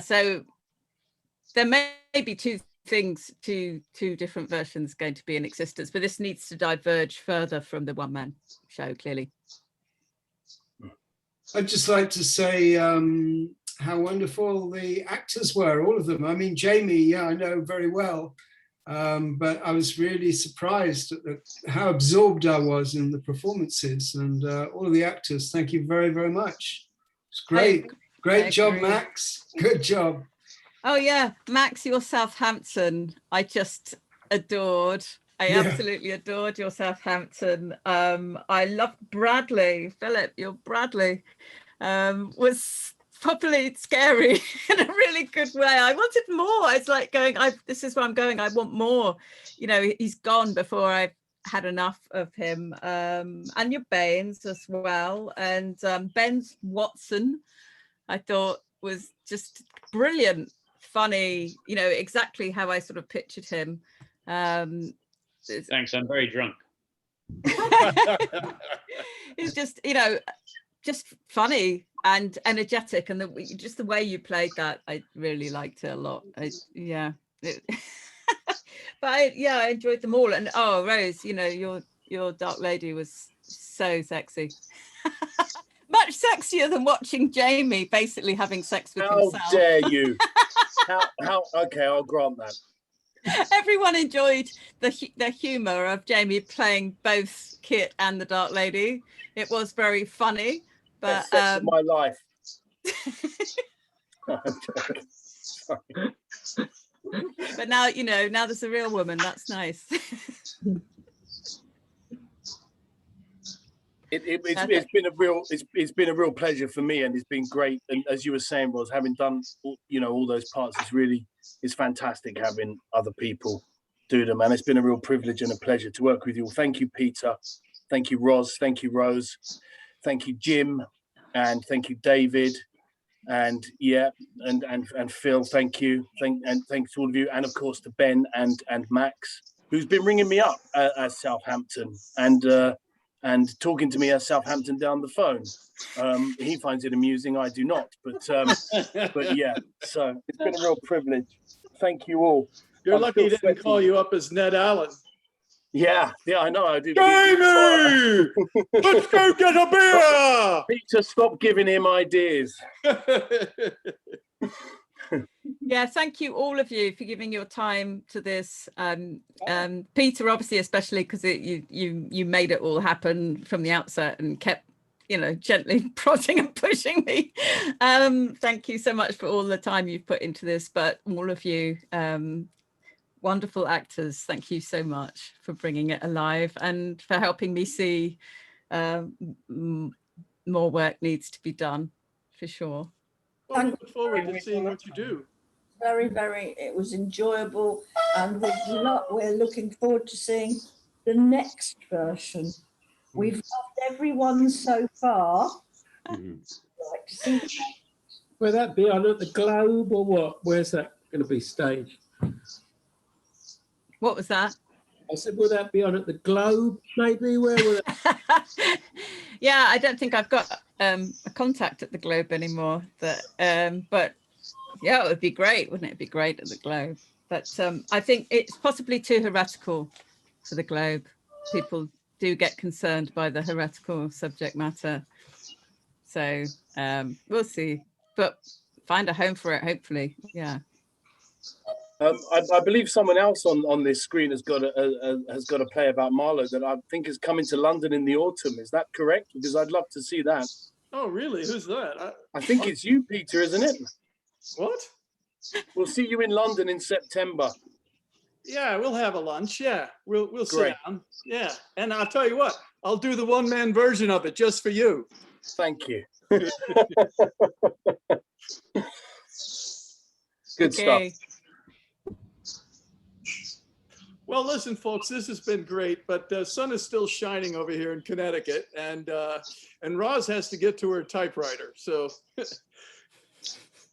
So there may be two different versions going to be in existence, but this needs to diverge further from the one-man show, clearly. I'd just like to say how wonderful the actors were, all of them. I mean, Jamie, I know very well, but I was really surprised at how absorbed I was in the performances, and all of the actors. Thank you very, very much. It's great. Great job, Max. Good job. Oh yeah, Max, your Southampton, I just adored. I absolutely adored your Southampton. I loved Bradley. Philiop, your Bradley was properly scary in a really good way. I wanted more. It's like going, this is where I'm going. I want more. You know, he's gone before I've had enough of him. And your Baines as well. And Ben's Watson, I thought was just brilliant. Funny, you know, exactly how I sort of pictured him. Thanks, I'm very drunk. It's just, you know, just funny and energetic, and just the way you played that, I really liked it a lot. But I enjoyed them all. And oh, Rose, you know, your Dark Lady was so sexy. Much sexier than watching Jamie basically having sex with himself. How dare you? Okay, I'll grant that. Everyone enjoyed the humour of Jamie playing both Kit and the Dark Lady. It was very funny, but Best sex of my life. But now, you know, now there's a real woman. That's nice. It's been a real pleasure for me, and it's been great. And as you were saying, Ros, having done all those parts, it's fantastic having other people do them, and it's been a real privilege and a pleasure to work with you all. Thank you, Peter. Thank you, Ros. Thank you, Rose. Thank you, Jim, and thank you, David, and and Phil. Thank you, and thanks to all of you, and of course to Ben and Max, who's been ringing me up as Southampton and talking to me as Southampton down the phone. He finds it amusing, I do not. But yeah, so it's been a real privilege. Thank you all. You're lucky he didn't call you up as Ned Allen. Yeah, I know. I do. Jamie, let's go get a beer. Peter, stop giving him ideas. Yeah, thank you all of you for giving your time to this. Peter, obviously, especially because you made it all happen from the outset and kept, you know, gently prodding and pushing me. Thank you so much for all the time you've put into this, but all of you, wonderful actors, thank you so much for bringing it alive and for helping me see more work needs to be done, for sure. Well, I look forward to seeing what you do. Very, very, it was enjoyable, and we're looking forward to seeing the next version. We've loved everyone so far. Like to see Will that be on at the Globe or what? Where's that going to be staged? What was that? I said, will that be on at the Globe? Maybe where will it? Yeah, I don't think I've got a contact at the Globe anymore. But yeah, it would be great, wouldn't it? It'd be great at the Globe. But I think it's possibly too heretical for the Globe. People do get concerned by the heretical subject matter. So we'll see. But find a home for it, hopefully. Yeah. I believe someone else on this screen has got a play about Marlowe that I think is coming to London in the autumn. Is that correct? Because I'd love to see that. Oh, really? Who's that? I think it's you, Peter, isn't it? What? We'll see you in London in September. Yeah, we'll have a lunch. Yeah, we'll sit Great. down. Yeah, and I'll tell you what, I'll do the one-man version of it just for you. Thank you. Good stuff. Well, listen, folks, this has been great, but the sun is still shining over here in Connecticut, and Ros has to get to her typewriter, so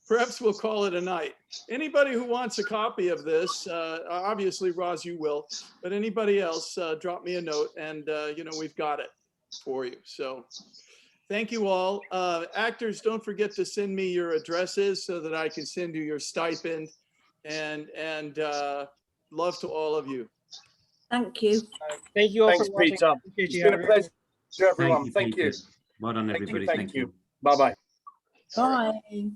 perhaps we'll call it a night. Anybody who wants a copy of this, obviously, Ros, you will, but anybody else, drop me a note, and we've got it for you. So thank you all. Actors, don't forget to send me your addresses so that I can send you your stipend, and love to all of you. Thank you. Thank you all Thanks, for watching. Peter. Appreciate It's you, been a Harry. pleasure, everyone. Thank you. Peter. Well done, everybody. Thank you. Bye-bye. Bye.